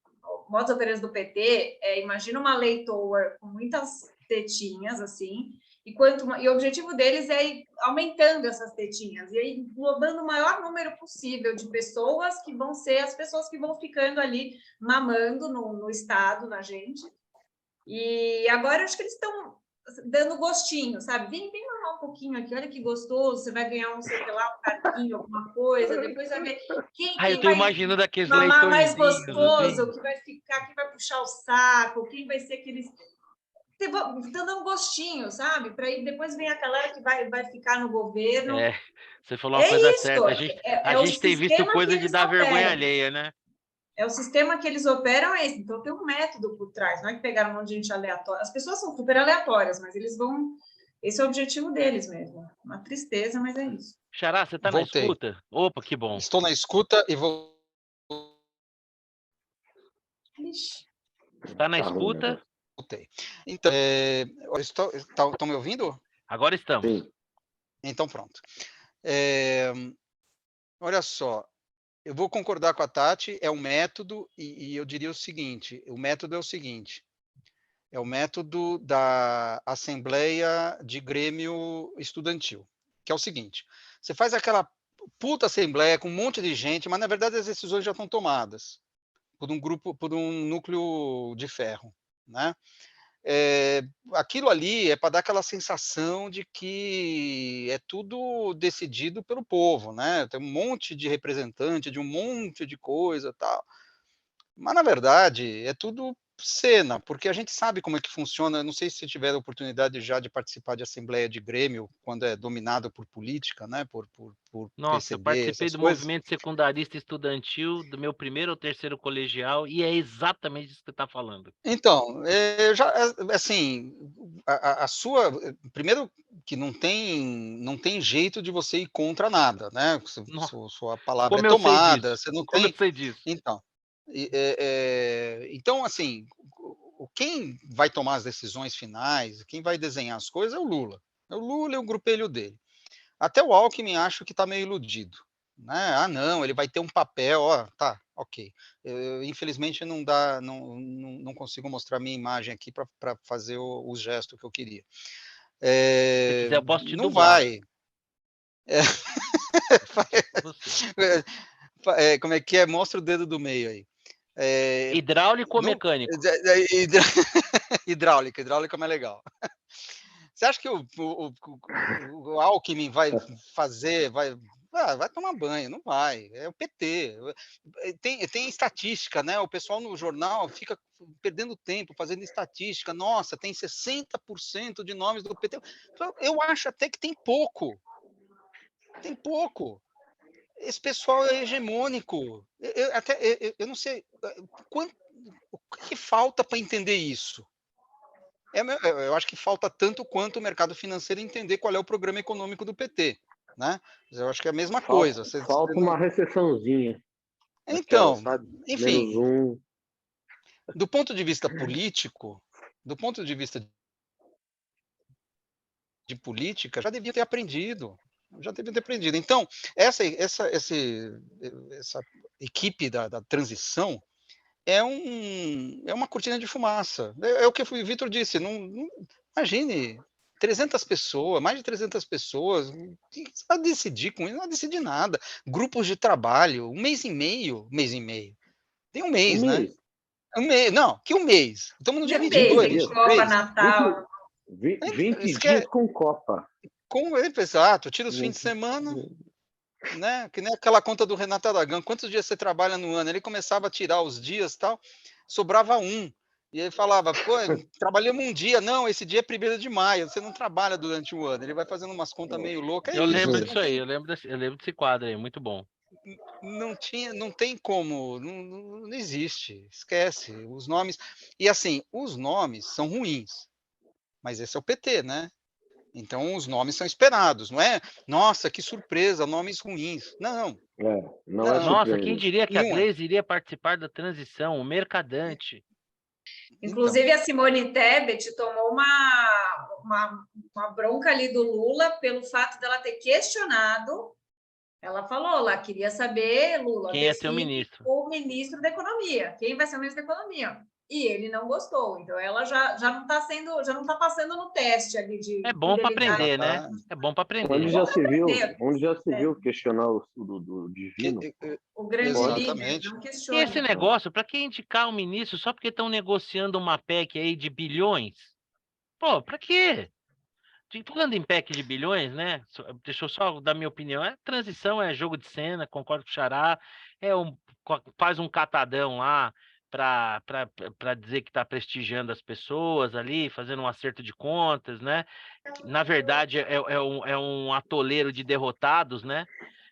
do PT imagina uma leitoa com muitas tetinhas, assim, e o objetivo deles é ir aumentando essas tetinhas, e aí englobando o maior número possível de pessoas que vão ser as pessoas que vão ficando ali mamando no Estado, na gente. E agora eu acho que eles estão dando gostinho, sabe? Vem mamar um pouquinho aqui, olha que gostoso, você vai ganhar um, sei lá, um carguinho, alguma coisa, depois vai ver Ah, eu quem tô vai imaginando aqueles mamar mais leitõezinhos, gostoso, assim. que vai ficar, quem vai puxar o saco, quem vai ser aqueles. Estão dando um gostinho, sabe? Para aí depois vem a galera que vai ficar no governo. É, você falou uma coisa É isso, certa. A é o gente tem visto sistema que coisa de eles dar vergonha operam. alheia, né? É o sistema que eles operam é esse. Então tem um método por trás. Não é que pegaram um monte de gente aleatória. As pessoas são super aleatórias, mas eles vão. Esse é o objetivo deles mesmo. Uma tristeza, mas é isso. Xará, você tá na Voltei. escuta? Opa, que bom. Estou na escuta e vou. Ixi. Está na Tá ruim o escuta? negócio. Voltei. Então, estão me ouvindo? Agora estamos. Sim. Então, pronto. Olha só, eu vou concordar com a Tati, é um método, e eu diria o seguinte: o método é o seguinte. É o método da Assembleia de Grêmio Estudantil, que é o seguinte: você faz aquela puta assembleia com um monte de gente, mas na verdade as decisões já estão tomadas por um grupo, por um núcleo de ferro, né? Aquilo ali é para dar aquela sensação de que é tudo decidido pelo povo, né? Tem um monte de representante de um monte de coisa, tal. Mas, na verdade, é tudo cena, porque a gente sabe como é que funciona. Eu não sei se tiveram a oportunidade já de participar de assembleia de Grêmio, quando é dominado por política, né? Por Nossa, eu PCB, participei essas do coisas. movimento secundarista estudantil do meu primeiro ou terceiro colegial e é exatamente isso que você está falando. Então, assim, a sua. Primeiro, que não tem jeito de você ir contra nada, né? Nossa, Sua palavra é como eu sei tomada, disso? você não Como eu tem. sei disso? Então, então, assim, quem vai tomar as decisões finais, quem vai desenhar as coisas é o Lula. É o Lula e o grupelho dele. Até o Alckmin acho que está meio iludido. Né? Ah, não, ele vai ter um papel, ó, tá, ok. Infelizmente não dá, não consigo mostrar minha imagem aqui para fazer o gesto que eu queria. Se você quiser, eu posso te Não dublar. vai. Você. Como é que é? Mostra o dedo do meio aí. Hidráulico ou Não, mecânico? hidráulica é mais legal. Você acha que o Alckmin vai fazer, vai tomar banho? Não vai. É o PT. Tem estatística, né? O pessoal no jornal fica perdendo tempo fazendo estatística. Nossa, tem 60% de nomes do PT. Eu acho até que tem pouco. Tem pouco. Esse pessoal é hegemônico. Eu não sei o que falta para entender isso. Eu acho que falta tanto quanto o mercado financeiro entender qual é o programa econômico do PT, né? Eu acho que é a mesma coisa. Falta uma recessãozinha. Aquela, Então, sabe? enfim, -1. do ponto de vista político, do ponto de vista de política, já devia ter aprendido. Então, essa equipe da transição é uma cortina de fumaça. É o que o Vitor disse, imagine 300 pessoas, mais de 300 pessoas, que vai decidir com isso? Não vai decidir nada. Grupos de trabalho, um mês e meio. Tem um mês, né? Não, que um mês? Estamos no dia Depende, 22, tem Copa, 23. Natal. 20 dias com Copa. Exato, tira os fins de semana, né? Que nem aquela conta do Renato Aragão. Quantos dias você trabalha no ano? Ele começava a tirar os dias e tal, sobrava um. E ele falava, pô, trabalhamos um dia. Não, esse dia é 1º de maio, você não trabalha durante o ano. Ele vai fazendo umas contas meio loucas. Eu lembro Você disso aí, eu lembro desse quadro aí, muito bom. não tem como, não existe, esquece. Os nomes. E assim, os nomes são ruins, mas esse é o PT, né? Então os nomes são esperados, não é? Nossa, que surpresa, nomes ruins. Não, Não é Nossa, quem surpreendente. diria que a não é. Gleisi iria participar da transição, o mercadante. Então, Inclusive, a Simone Tebet tomou uma bronca ali do Lula pelo fato dela ter questionado. Ela falou lá, queria saber, Lula, Quem ia ser o define ministro? o ministro da Economia. Quem vai ser o ministro da Economia? E ele não gostou. Então, ela já não está sendo, já não está passando no teste ali de É bom para fidelidade. aprender, né? É bom para aprender. Onde já se viu questionar o do divino? O grande líder exatamente. não E questiona. esse negócio, para que indicar um ministro só porque estão negociando uma PEC aí de bilhões? Pô, para quê? Falando em PEC de bilhões, né? Deixa eu só dar minha opinião. Transição é jogo de cena, concordo com o Xará. Faz um catadão lá para dizer que está prestigiando as pessoas ali, fazendo um acerto de contas, né? Na verdade, é um atoleiro de derrotados, né?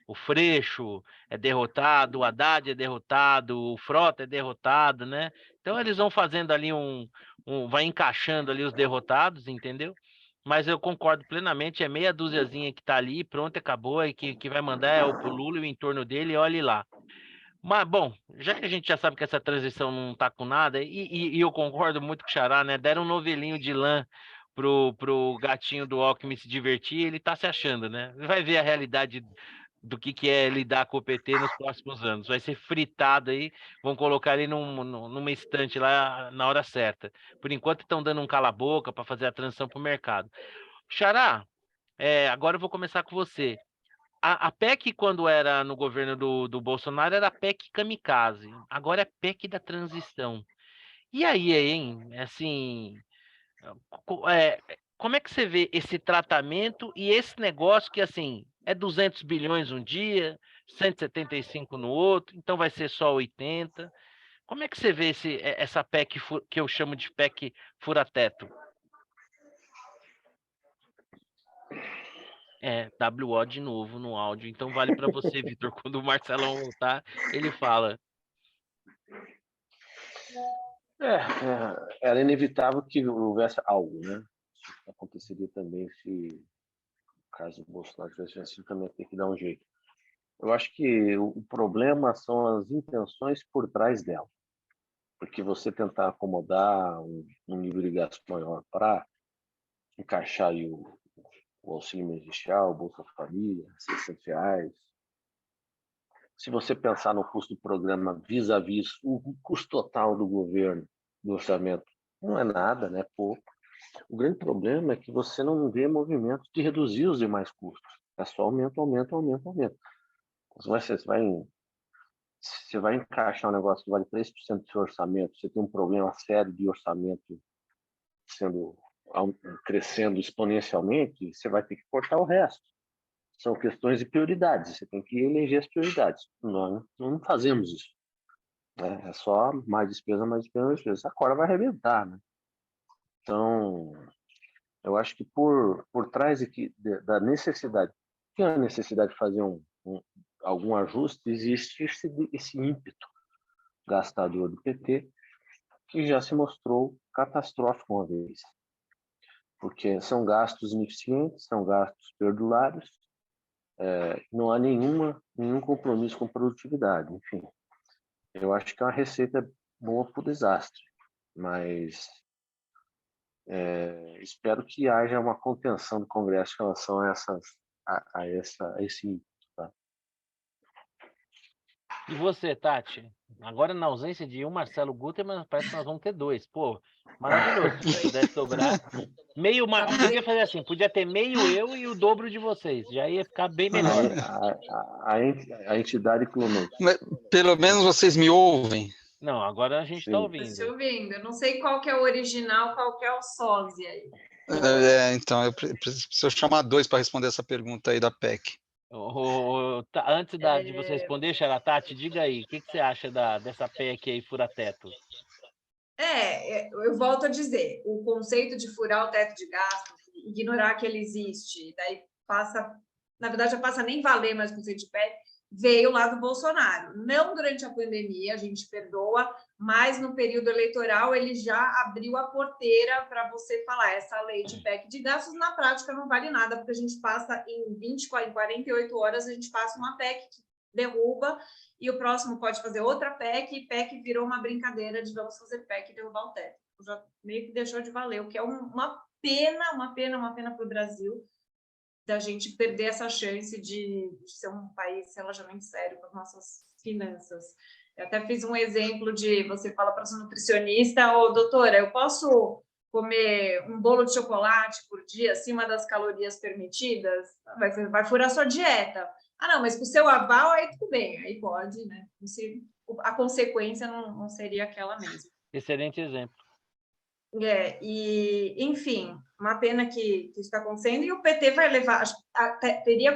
O Freixo é derrotado, o Haddad é derrotado, o Frota é derrotado, né? Então eles vão fazendo ali vai encaixando ali os derrotados, entendeu? Mas eu concordo plenamente, é meia dúziazinha que tá ali, pronto, acabou, e que vai mandar é o Lula e o entorno dele, olhe lá. Mas, bom, já que a gente já sabe que essa transição não tá com nada, e eu concordo muito com o Xará, né? Deram um novelinho de lã pro gatinho do Alckmin se divertir, ele tá se achando, né? Vai ver a realidade do que é lidar com o PT nos próximos anos. Vai ser fritado aí, vão colocar ele numa estante lá na hora certa. Por enquanto estão dando um cala-boca para fazer a transição para o mercado. Xará, agora eu vou começar com você. A PEC, quando era no governo do Bolsonaro, era a PEC kamikaze. Agora é PEC da transição. E aí, hein? Assim, como é que você vê esse tratamento e esse negócio que, assim, é 200 bilhões um dia, 175 no outro, então vai ser só 80. Como é que você vê essa PEC que eu chamo de PEC fura-teto? WO de novo no áudio. Então vale para você, Vitor. Quando o Marcelão voltar, ele fala. Era inevitável que houvesse algo, né? Isso aconteceria também se, caso o Bolsonaro tivesse vencido, também ter que dar um jeito. Eu acho que o problema são as intenções por trás dela. Porque você tentar acomodar um nível de gasto maior para encaixar aí o auxílio emergencial, o Bolsa Família, R$ 600. Se você pensar no custo do programa vis-à-vis o custo total do governo, do orçamento, não é nada, né? Pouco. O grande problema é que você não vê movimento de reduzir os demais custos. É só aumento. Você vai encaixar um negócio que vale 3% do seu orçamento, você tem um problema sério de orçamento crescendo exponencialmente, você vai ter que cortar o resto. São questões de prioridades, você tem que eleger as prioridades. Nós não fazemos isso. Né? É só mais despesa, mais despesa. A corda vai arrebentar. Né? Então, eu acho que por trás da necessidade, que é a necessidade de fazer algum ajuste, existe esse ímpeto gastador do PT, que já se mostrou catastrófico uma vez. porque são gastos ineficientes, são gastos perdulários, não há nenhum compromisso com produtividade. Enfim, eu acho que é uma receita boa para o desastre, mas espero que haja uma contenção do Congresso em relação a esse item. Tá? E você, Tati? Agora, na ausência de um Marcelo Gutermann, parece que nós vamos ter dois. Pô, maravilhoso. Se pudesse dobrar. Podia fazer assim, podia ter meio eu e o dobro de vocês. Já ia ficar bem melhor. A entidade clonou. Pelo menos vocês me ouvem. Não, agora a gente está ouvindo. Estou te ouvindo. Eu não sei qual que é o original, qual que é o sósia aí. Então, eu preciso chamar dois para responder essa pergunta aí da PEC. Antes de você responder, Tati, diga aí, o que você acha dessa PEC aí, fura-teto? Eu volto a dizer, o conceito de furar o teto de gastos, ignorar que ele existe, daí passa, na verdade, já passa a nem valer mais o conceito de PEC, veio lá do Bolsonaro. Não durante a pandemia, a gente perdoa, mas no período eleitoral ele já abriu a porteira para você falar, essa lei de PEC de gastos na prática não vale nada, porque a gente passa em 48 horas, a gente passa uma PEC que derruba, e o próximo pode fazer outra PEC, e PEC virou uma brincadeira de vamos fazer PEC e derrubar o teto. Já meio que deixou de valer, o que é uma pena para o Brasil, da gente perder essa chance de ser um país relativamente sério com as nossas finanças. Eu até fiz um exemplo de, você fala para sua nutricionista, doutora, eu posso comer um bolo de chocolate por dia acima das calorias permitidas? Vai furar sua dieta. Não, mas com o seu aval, aí tudo bem, aí pode, né? A consequência não seria aquela mesma. Excelente exemplo. Enfim, uma pena que isso está acontecendo, e o PT vai levar, estaria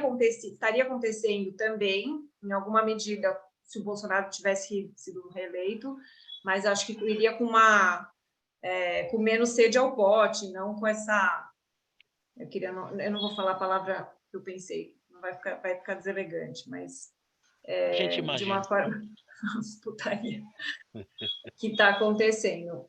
acontecendo também, em alguma medida, se o Bolsonaro tivesse sido reeleito, mas acho que iria com menos sede ao pote, não com essa... Eu não vou falar a palavra que eu pensei, não vai ficar deselegante, mas a gente imagina. de uma forma putaria que está acontecendo.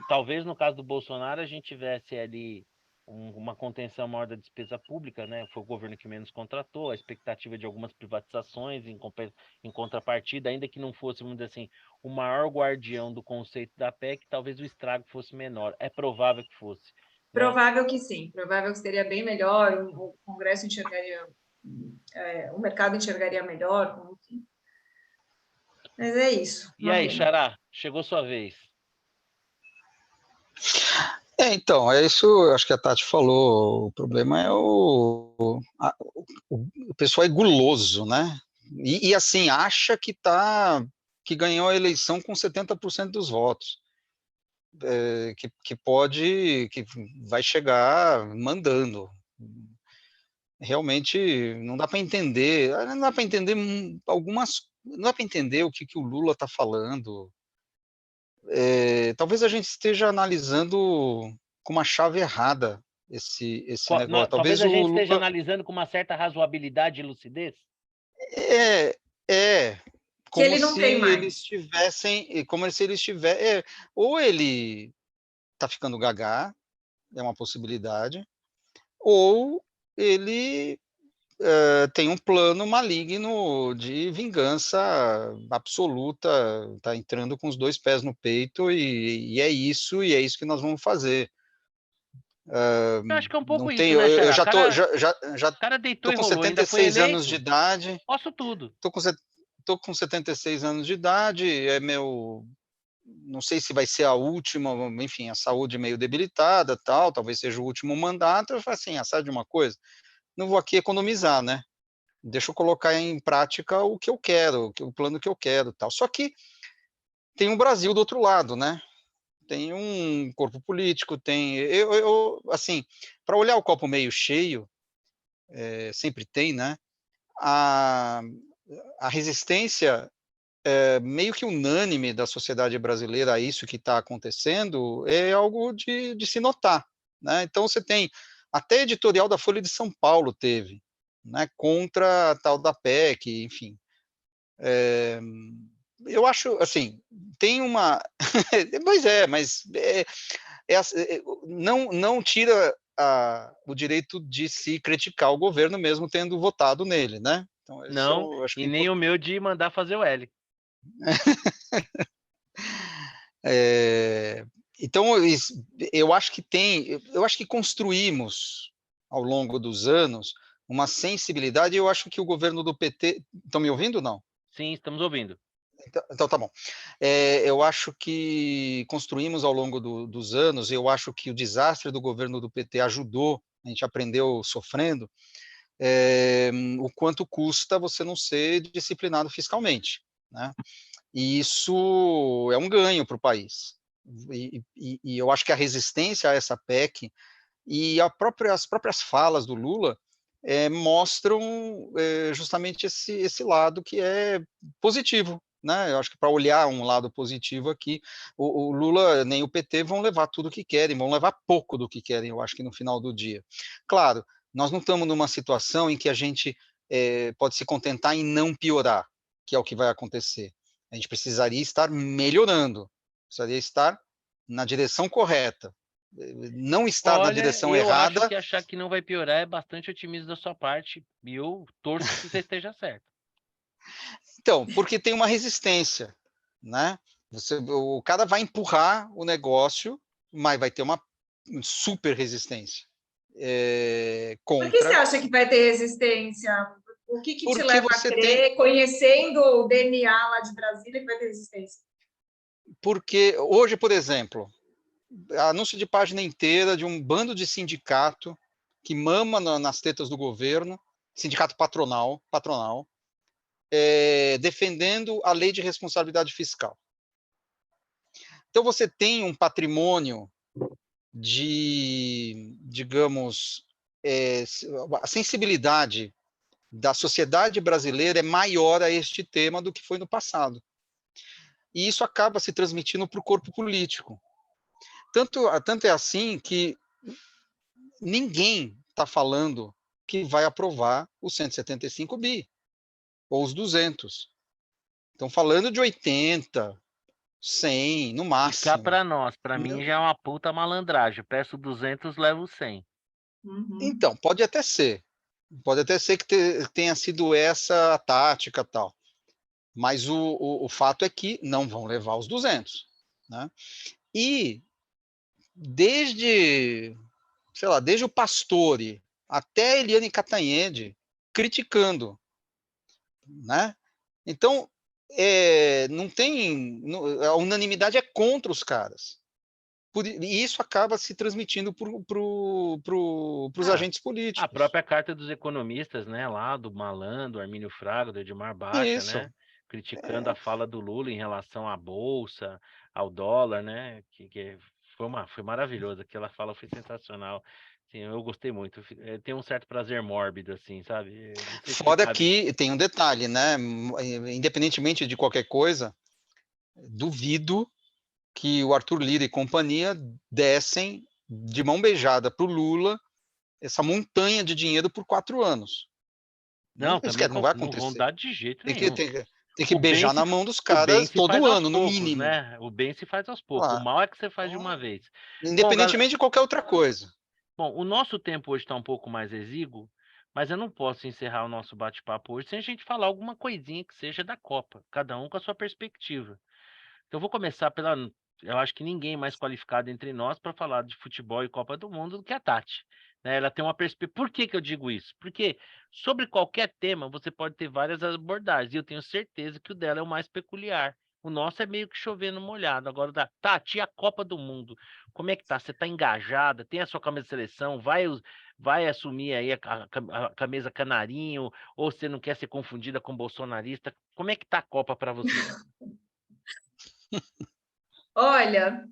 Talvez no caso do Bolsonaro a gente tivesse ali uma contenção maior da despesa pública, né? Foi o governo que menos contratou, a expectativa de algumas privatizações em contrapartida, ainda que não fosse, vamos dizer assim, o maior guardião do conceito da PEC, talvez o estrago fosse menor. É provável que fosse. Né? Provável que sim, provável que seria bem melhor, o Congresso enxergaria, o mercado enxergaria melhor, enfim. Mas é isso. E aí, Xará, chegou sua vez. Então, é isso, acho que a Tati falou, o problema é o pessoal é guloso, né? E assim, acha que ganhou a eleição com 70% dos votos, que vai chegar mandando. Realmente não dá para entender, não dá para entender o que o Lula está falando. Talvez a gente esteja analisando com uma chave errada esse negócio. Talvez a gente esteja analisando com uma certa razoabilidade e lucidez. Como ele não tem mais. Como se eles tivessem, ou ele está ficando gagá, é uma possibilidade, ou ele tem um plano maligno de vingança absoluta, está entrando com os dois pés no peito, e é isso que nós vamos fazer. Eu acho que é um pouco isso, né, Xará? Eu já cara deitou tô com e rolou, 76 anos de idade. Posso tudo. Tô com 76 anos de idade, não sei se vai ser a última, enfim, a saúde meio debilitada, talvez seja o último mandato. Eu falo assim, sabe de uma coisa? Não vou aqui economizar, né? Deixa eu colocar em prática o que eu quero, o plano que eu quero, tal. Só que tem um Brasil do outro lado, né? Tem um corpo político, assim, para olhar o copo meio cheio, sempre tem, né? A resistência meio que unânime da sociedade brasileira a isso que está acontecendo é algo de se notar, né? Então você tem até editorial da Folha de São Paulo teve, né, contra a tal da PEC, enfim. Eu acho, assim, tem uma... Pois mas não tira o direito de se criticar o governo mesmo tendo votado nele, né? Então, Não, eu acho e que nem o meu de mandar fazer o L. Então, eu acho que construímos ao longo dos anos uma sensibilidade. Eu acho que o governo do PT, estão me ouvindo ou não? Sim, estamos ouvindo. Então tá bom. Eu acho que construímos ao longo dos anos. Eu acho que o desastre do governo do PT ajudou. A gente aprendeu sofrendo o quanto custa você não ser disciplinado fiscalmente, né? E isso é um ganho para o país. E eu acho que a resistência a essa PEC e as próprias falas do Lula mostram justamente esse lado que é positivo, né? Eu acho que para olhar um lado positivo aqui, o Lula nem o PT vão levar tudo o que querem, vão levar pouco do que querem, eu acho que no final do dia. Claro, nós não estamos numa situação em que a gente pode se contentar em não piorar, que é o que vai acontecer. A gente precisaria estar melhorando, precisaria estar na direção correta, não estar na Olha, direção eu acho errada. que achar que não vai piorar é bastante otimismo da sua parte, e eu torço que você esteja certo. Então, porque tem uma resistência, né? O cara vai empurrar o negócio, mas vai ter uma super resistência Por que você contra, acha que vai ter resistência? O que te porque leva a você tem, crer, conhecendo o DNA lá de Brasília, que vai ter resistência? porque hoje, por exemplo, anúncio de página inteira de um bando de sindicato que mama nas tetas do governo, sindicato patronal, defendendo a lei de responsabilidade fiscal. Então você tem um patrimônio de, digamos, a sensibilidade da sociedade brasileira é maior a este tema do que foi no passado. E isso acaba se transmitindo para o corpo político. Tanto é assim que ninguém está falando que vai aprovar os 175 bi, ou os 200. Estão falando de 80, 100, no E cá máximo. para nós, para mim já é uma puta malandragem. Eu peço 200, levo 100. Então, pode até ser. Pode até ser que tenha sido essa a tática tal. Mas o fato é que não vão levar os 200. Né? E desde o Pastore até Eliane Cantanhede criticando. Né? Então, não tem. A unanimidade é contra os caras. E isso acaba se transmitindo para os agentes A políticos. própria Carta dos Economistas, né, lá do Malan, do Armínio Fraga, do Edmar Baixa, Isso. né, criticando a fala do Lula em relação à bolsa, ao dólar, né, que foi maravilhoso. Aquela fala foi sensacional. Sim, eu gostei muito. Tem um certo prazer mórbido, assim, sabe? Não sei se você Fora sabe. que tem um detalhe, né? Independentemente de qualquer coisa, duvido que o Arthur Lira e companhia dessem de mão beijada para o Lula essa montanha de dinheiro por 4 anos. Não, também Não vai não vão acontecer. dar de jeito Tem que, nenhum. tem, tem que O bem beijar se, na mão dos o bem caras se faz todo aos ano, no poucos, mínimo. né? O bem se faz aos poucos. O Lá. mal é que você faz de Então, uma vez. Bom, independentemente de qualquer outra coisa. Bom, o nosso tempo hoje está um pouco mais exíguo, mas eu não posso encerrar o nosso bate-papo hoje sem a gente falar alguma coisinha que seja da Copa, cada um com a sua perspectiva. Então, eu vou começar pela. Eu acho que ninguém mais qualificado entre nós para falar de futebol e Copa do Mundo do que a Tati. Né? Ela tem uma perspectiva. Por que eu digo isso? Porque sobre qualquer tema você pode ter várias abordagens, e eu tenho certeza que o dela é o mais peculiar. O nosso é meio que chovendo molhado. Agora, Tati, e a Copa do Mundo? Como é que tá? Você tá engajada? Tem a sua camisa de seleção? Vai assumir aí a camisa canarinho? Ou você não quer ser confundida com bolsonarista? Como é que tá a Copa para você? Olha,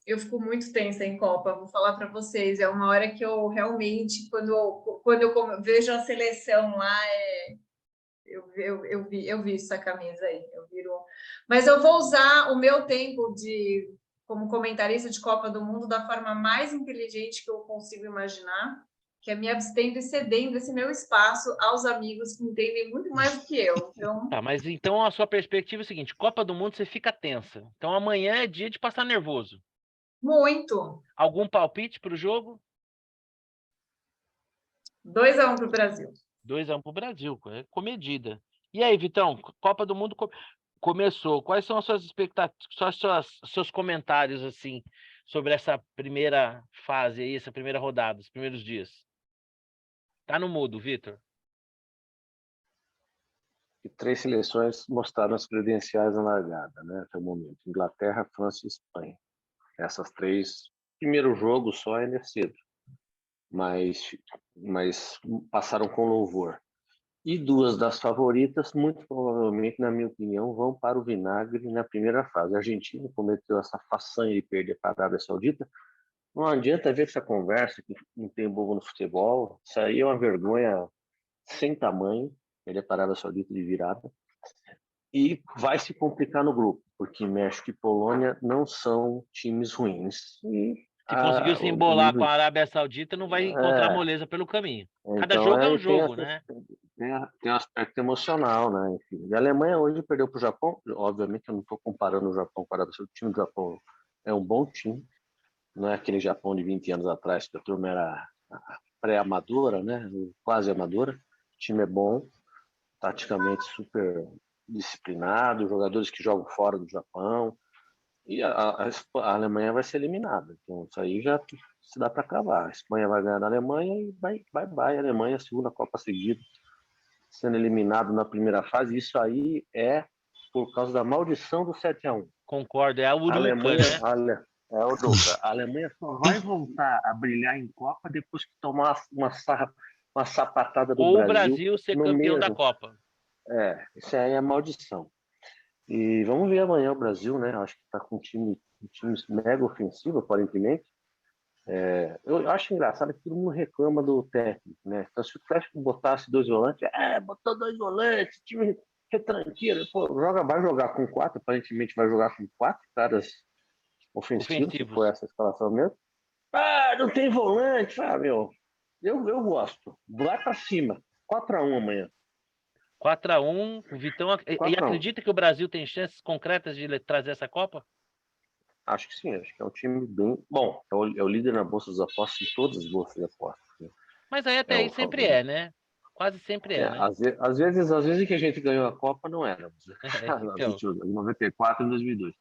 eu fico muito tensa em Copa, vou falar para vocês. É uma hora que eu realmente, quando eu vejo a seleção lá, eu vi essa camisa aí. Mas eu vou usar o meu tempo como comentarista de Copa do Mundo da forma mais inteligente que eu consigo imaginar, que é me abstendo e cedendo esse meu espaço aos amigos que entendem muito mais do que eu. Então, Tá, mas então a sua perspectiva é a seguinte: Copa do Mundo você fica tensa. Então amanhã é dia de passar nervoso. Muito. Algum palpite para o jogo? 2-1 para o Brasil. 2-1 para o Brasil, comedida. E aí, Vitão, Copa do Mundo começou. Quais são as suas expectativas, seus comentários assim sobre essa primeira fase aí, essa primeira rodada, os primeiros dias? Tá no mudo, Vitor. E 3 seleções mostraram as credenciais na largada, né, até o momento. Inglaterra, França e Espanha. Essas 3, primeiro jogo só ainda é cedo, mas passaram com louvor. E 2 das favoritas, muito provavelmente, na minha opinião, vão para o vinagre na primeira fase. A Argentina cometeu essa façanha de perder para a Arábia Saudita. Não adianta ver essa conversa que não tem bobo no futebol. Isso aí é uma vergonha sem tamanho. Perder para a Arábia Saudita de virada. E vai se complicar no grupo, porque México e Polônia não são times ruins. E Se conseguiu se embolar com a Arábia Saudita, não vai encontrar é, moleza pelo caminho. Cada então jogo é um tem jogo, né? tem um aspecto emocional, né? Enfim, e a Alemanha hoje perdeu para o Japão. Obviamente, eu não estou comparando o Japão com a Arábia Saudita. O time do Japão é um bom time. Não é aquele Japão de 20 anos atrás, que a turma era pré-amadora, né? Quase amadora. O time é bom, taticamente super disciplinado, jogadores que jogam fora do Japão. E a Alemanha vai ser eliminada. Então, isso aí já se dá para cravar. A Espanha vai ganhar da Alemanha e vai. A Alemanha, segunda Copa seguida, sendo eliminado na primeira fase. Isso aí é por causa da maldição do 7-1. Concordo, é a A Uruca, Alemanha, né? é o Duca. A Alemanha só vai voltar a brilhar em Copa depois que tomar uma sapatada do Ou o Brasil Brasil ser no campeão da mesmo. Copa. Isso aí é maldição. E vamos ver amanhã o Brasil, né? Acho que está com um time mega ofensivo, aparentemente. Eu acho engraçado que todo mundo reclama do técnico, né? Então, se o técnico botasse 2 volantes, botou 2 volantes, time retranqueiro, pô, vai jogar com 4, aparentemente vai jogar com 4 caras ofensivos, se for Ofensivos. essa escalação mesmo. Não tem volante, meu. Eu gosto. Vai pra cima. 4-1 amanhã. 4-1, o Vitão. E 4-1. acredita que o Brasil tem chances concretas de trazer essa Copa? Acho que sim, acho que é um time bem. Bom, é o líder na Bolsa das Apostas em todas as bolsas de apostas. Né? Mas aí até É aí o sempre favorito. é, né? Quase sempre é, né? Às vezes que a gente ganhou a Copa não éramos. Então, Em 94 e 2002.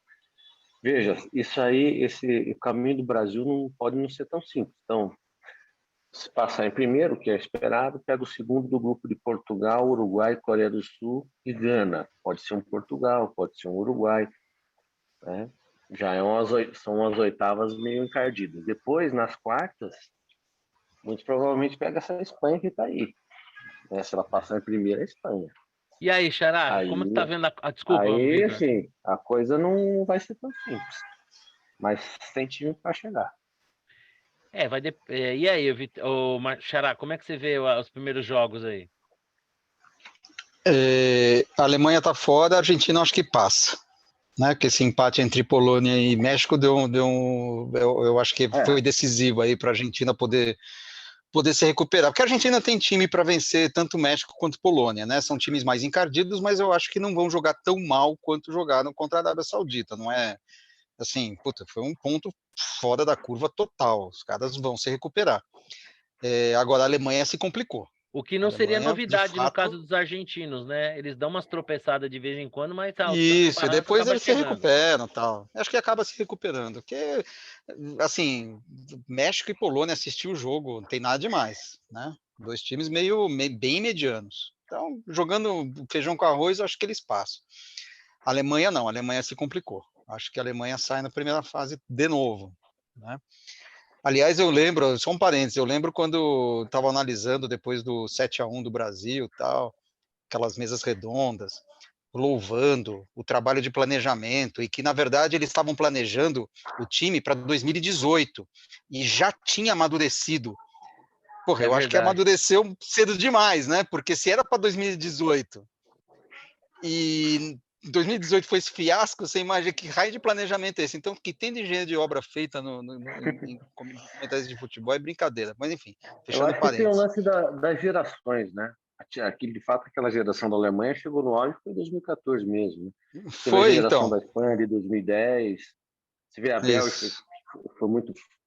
Veja, isso aí, o caminho do Brasil não pode não ser tão simples. Então, se passar em primeiro, que é esperado, pega o segundo do grupo de Portugal, Uruguai, Coreia do Sul e Gana. Pode ser um Portugal, pode ser um Uruguai. Né? São as oitavas meio encardidas. Depois, nas quartas, muito provavelmente pega essa Espanha que está aí. Né? Se ela passar em primeiro, é a Espanha. e aí, Xará, como tu tá Aí, vendo desculpa, Vitor. assim, a coisa não vai ser tão simples. Mas tem time para chegar. E aí, Xará, como é que você vê os primeiros jogos aí? A Alemanha está fora, a Argentina acho que passa. Né? Porque esse empate entre Polônia e México eu acho que foi decisivo aí para a Argentina poder se recuperar. Porque a Argentina tem time para vencer tanto México quanto Polônia, né? São times mais encardidos, mas eu acho que não vão jogar tão mal quanto jogaram contra a Arábia Saudita. Não é assim, foi um ponto fora da curva total. Os caras vão se recuperar. Agora a Alemanha se complicou. O que não seria Alemanha, novidade no fato, caso dos argentinos, né? Eles dão umas tropeçadas de vez em quando, mas a isso, e parança depois acaba eles se chegando. recuperam, tal. Acho que acaba se recuperando, porque assim, México e Polônia assistir o jogo, não tem nada demais, né? 2 times bem medianos. Então, jogando feijão com arroz, acho que eles passam. A Alemanha não, a Alemanha se complicou. Acho que a Alemanha sai na primeira fase de novo, né? Aliás, eu lembro, só um parênteses, eu lembro quando estava analisando depois do 7-1 do Brasil, tal, aquelas mesas redondas, louvando o trabalho de planejamento e que, na verdade, eles estavam planejando o time para 2018 e já tinha amadurecido. Porra, eu acho que amadureceu cedo demais, né? Porque se era para 2018 e 2018 foi esse fiasco, você imagina que raio de planejamento é esse? Então, que tem de engenharia de obra feita em comentários de futebol é brincadeira. Mas, enfim, Eu fechando acho que tem o parênteses. lance das gerações, né? De fato, aquela geração da Alemanha chegou no auge foi em 2014 mesmo. Né? Teve a Foi, geração então. da Espanha de 2010. Você vê a Bélgica, Isso.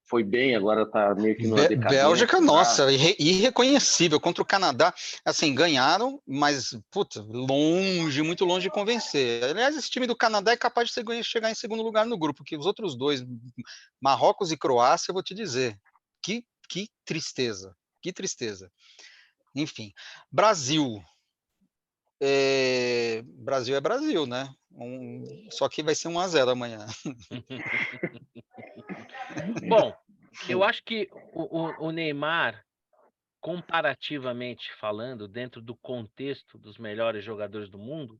foi bem, agora está meio que numa decadência. Bélgica, nossa, irreconhecível contra o Canadá. Assim, ganharam, mas, puta, longe, muito longe de convencer. Aliás, esse time do Canadá é capaz de chegar em segundo lugar no grupo, que os outros dois, Marrocos e Croácia, eu vou te dizer. Que tristeza, que tristeza. Enfim, Brasil. Brasil é Brasil, né? Só que vai ser 1-0 amanhã. Bom, eu acho que o Neymar, comparativamente falando, dentro do contexto dos melhores jogadores do mundo,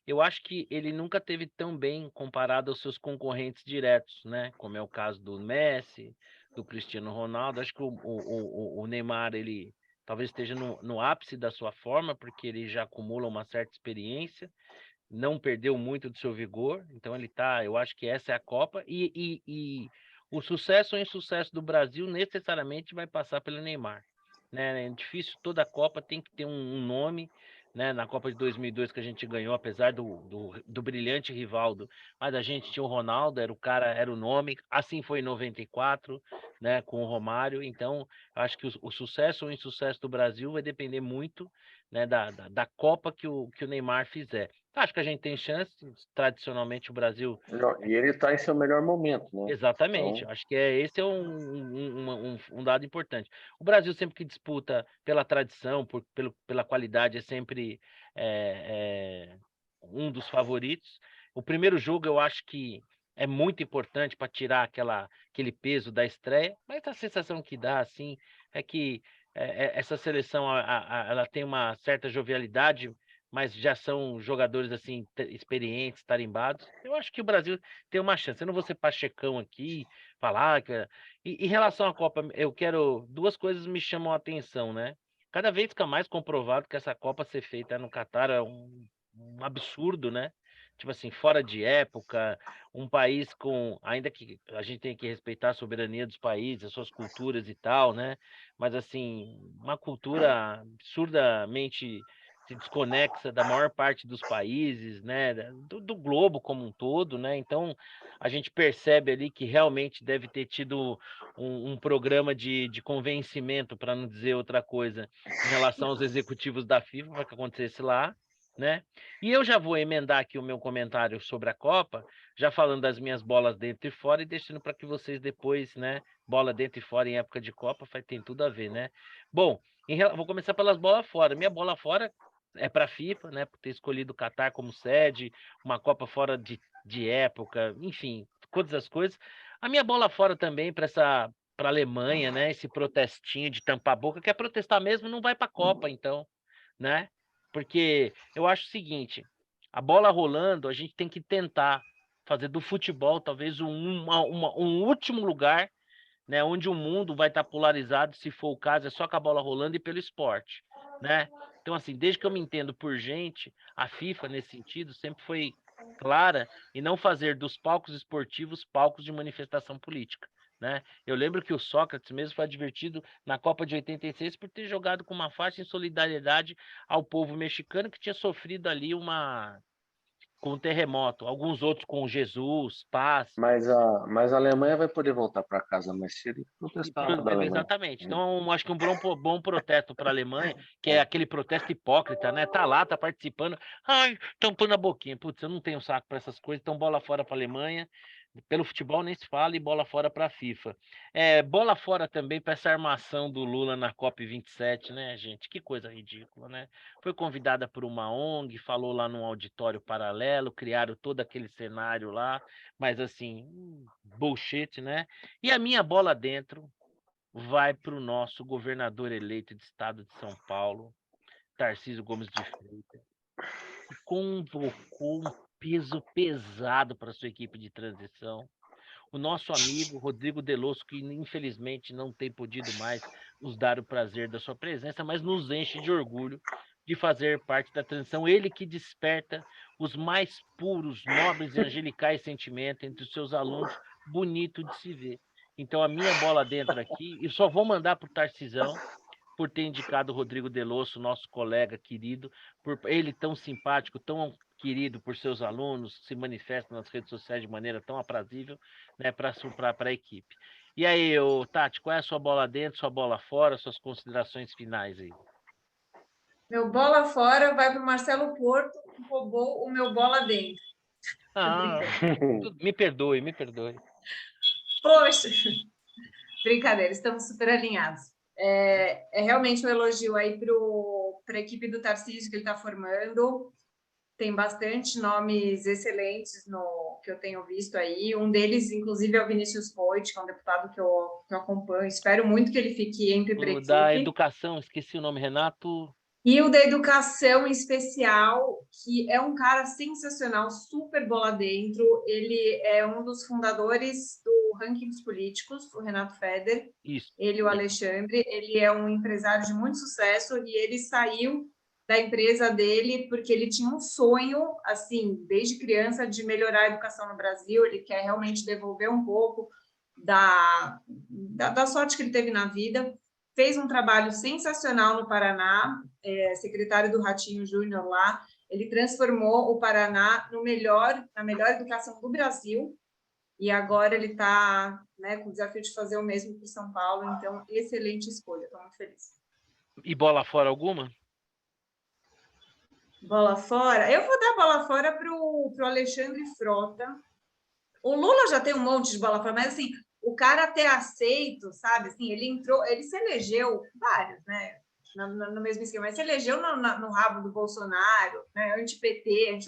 eu acho que ele nunca teve tão bem comparado aos seus concorrentes diretos, né? Como é o caso do Messi, do Cristiano Ronaldo. Acho que o Neymar, ele talvez esteja no ápice da sua forma, porque ele já acumula uma certa experiência, não perdeu muito do seu vigor, então ele tá, eu acho que essa é a Copa, e o sucesso ou insucesso do Brasil necessariamente vai passar pelo Neymar, né? É difícil, toda a Copa tem que ter um nome, né? Na Copa de 2002 que a gente ganhou, apesar do brilhante Rivaldo, mas a gente tinha o Ronaldo, era o cara, era o nome, assim foi em 94, né? Com o Romário, então acho que o sucesso ou insucesso do Brasil vai depender muito, né, da Copa que o Neymar fizer. Acho que a gente tem chance, tradicionalmente o Brasil. E ele está em seu melhor momento, né? Exatamente, Então... acho que esse é um dado importante. O Brasil sempre que disputa pela tradição, pela qualidade, é sempre um dos favoritos. O primeiro jogo eu acho que é muito importante para tirar aquele peso da estreia, mas a sensação que dá assim é que essa seleção ela tem uma certa jovialidade, mas já são jogadores assim experientes, tarimbados. Eu acho que o Brasil tem uma chance. Eu não vou ser pachecão aqui, falar que... em relação à Copa, duas coisas me chamam a atenção, né? Cada vez fica mais comprovado que essa Copa ser feita no Catar é um absurdo, né? Tipo assim, fora de época, um país com, ainda que a gente tem que respeitar a soberania dos países, as suas culturas e tal, né? Mas assim, uma cultura absurdamente se desconexa da maior parte dos países, né? Do globo como um todo, né? Então a gente percebe ali que realmente deve ter tido um programa de convencimento, para não dizer outra coisa, em relação aos executivos da FIFA, para que acontecesse lá, né? E eu já vou emendar aqui o meu comentário sobre a Copa, já falando das minhas bolas dentro e fora e deixando para que vocês depois, né? Bola dentro e fora em época de Copa, tem tudo a ver, né? Bom, vou começar pelas bolas fora. Minha bola fora é para a FIFA, né? Por ter escolhido o Catar como sede, uma Copa fora de época, enfim, todas as coisas. A minha bola fora também para a Alemanha, né? Esse protestinho de tampar a boca, quer protestar mesmo, não vai para a Copa, então, né? Porque eu acho o seguinte, a bola rolando, a gente tem que tentar fazer do futebol talvez um último lugar, né, onde o mundo vai estar polarizado, se for o caso, é só com a bola rolando e pelo esporte, né? Então, assim, desde que eu me entendo por gente, a FIFA, nesse sentido, sempre foi clara em não fazer dos palcos esportivos palcos de manifestação política, né? Eu lembro que o Sócrates mesmo foi advertido na Copa de 86 por ter jogado com uma faixa em solidariedade ao povo mexicano que tinha sofrido ali com um terremoto, alguns outros com Jesus, paz. Mas a Alemanha vai poder voltar para casa mais cedo e protestar da Alemanha. Exatamente. Então, acho que um bom protesto para a Alemanha, que é aquele protesto hipócrita, né? Tá lá, tá participando, ai, tampando a boquinha. Putz, eu não tenho saco para essas coisas, então bola fora para a Alemanha. Pelo futebol nem se fala e bola fora para a FIFA. Bola fora também para essa armação do Lula na COP27, né, gente? Que coisa ridícula, né? Foi convidada por uma ONG, falou lá num auditório paralelo, criaram todo aquele cenário lá, mas assim, bullshit, né? E a minha bola dentro vai para o nosso governador eleito de estado de São Paulo, Tarcísio Gomes de Freitas, que convocou um peso pesado para sua equipe de transição. O nosso amigo Rodrigo Delosso, que infelizmente não tem podido mais nos dar o prazer da sua presença, mas nos enche de orgulho de fazer parte da transição. Ele que desperta os mais puros, nobres e angelicais sentimentos entre os seus alunos, bonito de se ver. Então a minha bola dentro aqui, e só vou mandar para o Tarcisão, por ter indicado o Rodrigo Delosso, nosso colega querido, por ele tão simpático, querido por seus alunos, se manifesta nas redes sociais de maneira tão aprazível, né, para a equipe. E aí, Tati, qual é a sua bola dentro, sua bola fora, suas considerações finais aí? Meu bola fora vai para o Marcelo Porto, que roubou o meu bola dentro. Me perdoe, me perdoe. Poxa, brincadeira, estamos super alinhados. É realmente um elogio aí para a equipe do Tarcísio que ele está formando. Tem bastante nomes excelentes que eu tenho visto aí. Um deles, inclusive, é o Vinícius Poit, que é um deputado que eu acompanho. Espero muito que ele fique entre para a equipe. Da educação, esqueci o nome, Renato. E o da educação em especial, que é um cara sensacional, super bola dentro. Ele é um dos fundadores do Ranking dos Políticos, o Renato Feder. Isso. Ele e o Alexandre. Ele é um empresário de muito sucesso e ele saiu da empresa dele porque ele tinha um sonho, assim, desde criança, de melhorar a educação no Brasil. Ele quer realmente devolver um pouco da sorte que ele teve na vida. Fez um trabalho sensacional no Paraná, secretário do Ratinho Júnior lá. Ele transformou o Paraná na melhor educação do Brasil, e agora ele está, né, com o desafio de fazer o mesmo para São Paulo. Então, excelente escolha, estou muito feliz. E bola fora alguma? Bola fora? Eu vou dar bola fora para o Alexandre Frota. O Lula já tem um monte de bola fora, mas assim, o cara ter aceito, sabe? Assim, ele se elegeu, vários, né? No mesmo esquema, mas se elegeu no rabo do Bolsonaro, né? Anti-PT,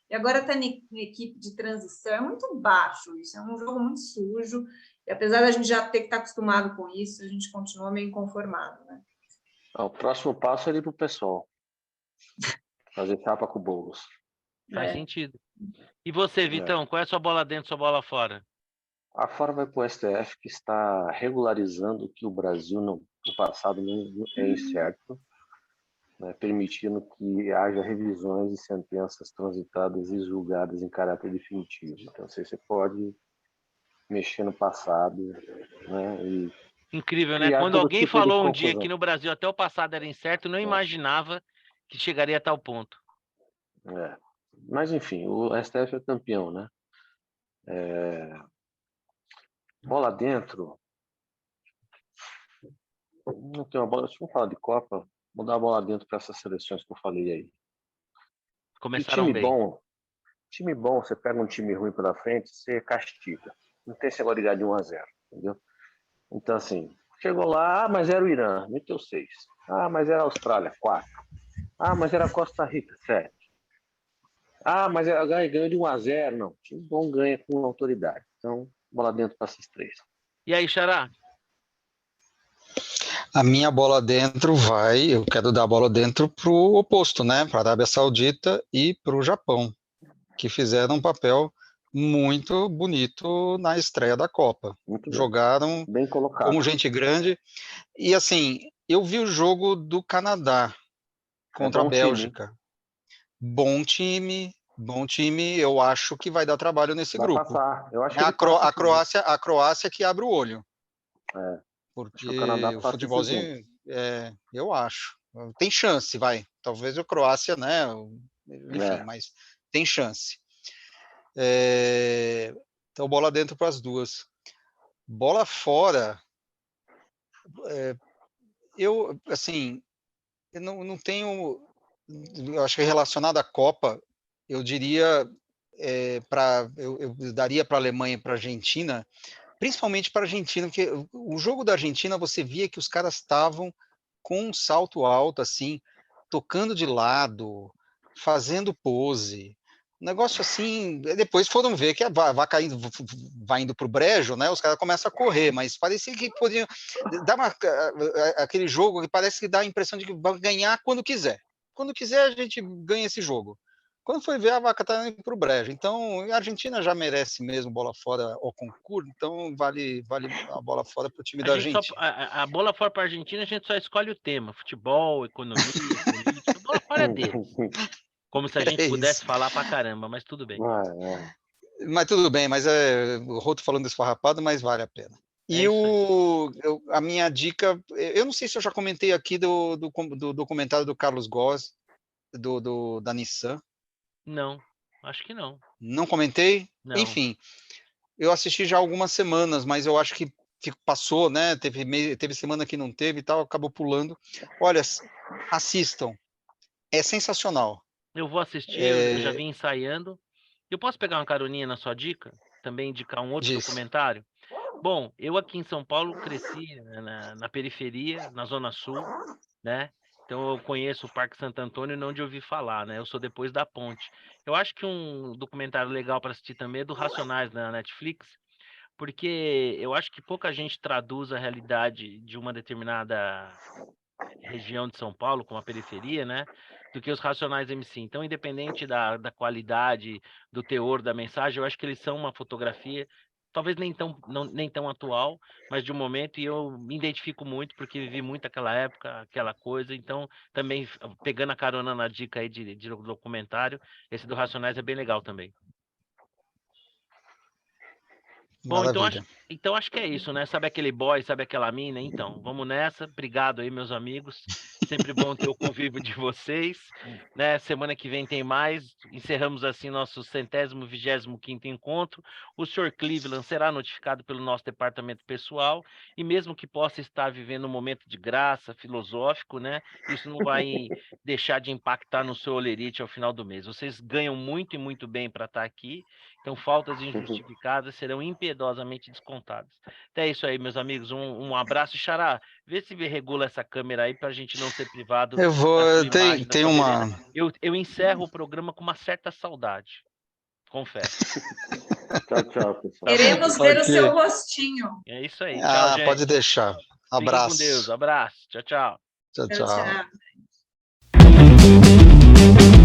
e agora está em equipe de transição. É muito baixo isso, é um jogo muito sujo. E apesar da gente já ter que estar acostumado com isso, a gente continua meio inconformado, né? O próximo passo é ir para o pessoal. Fazer chapa com o Boulos. Faz sentido. E você, Vitão, qual é a sua bola dentro, sua bola fora? A fora vai para o STF, que está regularizando que o Brasil, no passado, não é incerto, né, permitindo que haja revisões de sentenças transitadas e julgadas em caráter definitivo. Então, você pode mexer no passado, né? E incrível, né? Quando alguém tipo falou um dia que no Brasil até o passado era incerto, não imaginava que chegaria a tal ponto. Mas, enfim, o STF é campeão, né? Bola dentro. Não tem uma bola. Deixa eu falar de Copa. Vou dar a bola dentro para essas seleções que eu falei aí. Começaram bem. Time bom, você pega um time ruim pela frente, você castiga. Não tem esse negócio de ganhar de 1-0, entendeu? Então, assim, chegou lá, mas era o Irã, meteu 6. Mas era a Austrália, 4. Mas era a Costa Rica, 7. Mas ganhou de 1-0. Não, time bom ganha com autoridade. Então, bola dentro para esses 3. E aí, Xará? A minha bola dentro eu quero dar a bola dentro para o oposto, né? Para a Arábia Saudita e para o Japão, que fizeram um papel muito bonito na estreia da Copa. Jogaram bem colocado, como gente grande. E assim, eu vi o jogo do Canadá contra a Bélgica. Bom time. Eu acho que vai dar trabalho nesse grupo. Passar. Eu acho a Croácia que abre o olho. Porque o futebolzinho, eu acho. Tem chance, vai. Talvez a Croácia, né? Enfim, mas tem chance. Então, bola dentro para as duas. Bola fora. Eu não tenho. Eu acho que relacionado à Copa, eu diria. Eu daria para a Alemanha e para a Argentina. Principalmente para a Argentina, porque o jogo da Argentina você via que os caras estavam com um salto alto, assim, tocando de lado, fazendo pose, um negócio assim. Depois foram ver que vai indo para o brejo, né? Os caras começam a correr, mas parecia que podiam dar aquele jogo que parece que dá a impressão de que vai ganhar quando quiser. Quando quiser, a gente ganha esse jogo. Quando foi ver, a vaca está indo para o brejo. Então, a Argentina já merece mesmo bola fora ao concurso, então vale a bola fora para o time da Argentina. A bola fora para a Argentina, a gente só escolhe o tema: futebol, economia, política. A bola fora é deles. Como se a gente pudesse falar para caramba, mas tudo bem. Mas tudo bem, mas o Roto falando esfarrapado, mas vale a pena. E a minha dica, eu não sei se eu já comentei aqui do documentário do Carlos Ghosn, da Nissan. Não, acho que não. Não comentei? Não. Enfim, eu assisti já há algumas semanas, mas eu acho que passou, né? Teve semana que não teve e tal, acabou pulando. Olha, assistam. É sensacional. Eu vou assistir, eu já vim ensaiando. Eu posso pegar uma caroninha na sua dica? Também indicar um outro Diz. documentário? Bom, eu aqui em São Paulo cresci na periferia, na Zona Sul, né? Então eu conheço o Parque Santo Antônio não de ouvir falar, né? Eu sou depois da ponte. Eu acho que um documentário legal para assistir também é do Racionais na Netflix, porque eu acho que pouca gente traduz a realidade de uma determinada região de São Paulo, como a periferia, né? Do que os Racionais MC. Então, independente da qualidade, do teor da mensagem, eu acho que eles são uma fotografia, talvez nem tão atual, mas de um momento, e eu me identifico muito, porque vivi muito aquela época, aquela coisa. Então, também, pegando a carona na dica aí de documentário, esse do Racionais é bem legal também. Bom, então acho que é isso, né? Sabe aquele boy, sabe aquela mina? Então, vamos nessa. Obrigado aí, meus amigos. Sempre bom ter o convívio de vocês, né? Semana que vem tem mais. Encerramos assim nosso 125º encontro. O Sr. Cleveland será notificado pelo nosso departamento pessoal e mesmo que possa estar vivendo um momento de graça, filosófico, né? Isso não vai deixar de impactar no seu olerite ao final do mês. Vocês ganham muito e muito bem para estar aqui. Então, faltas injustificadas serão impiedosamente descontadas. Então é isso aí, meus amigos. Um abraço. Xará, vê se regula essa câmera aí para a gente não ser privado Eu vou. da sua imagem, da Tem sua uma. beleza. Eu encerro o programa com uma certa saudade. Confesso. Tchau, pessoal. Queremos ver o seu rostinho. É isso aí. Tchau, gente. Pode deixar. Abraço. Fiquem com Deus. Abraço. Tchau, tchau. Tchau, Tchau, tchau. tchau.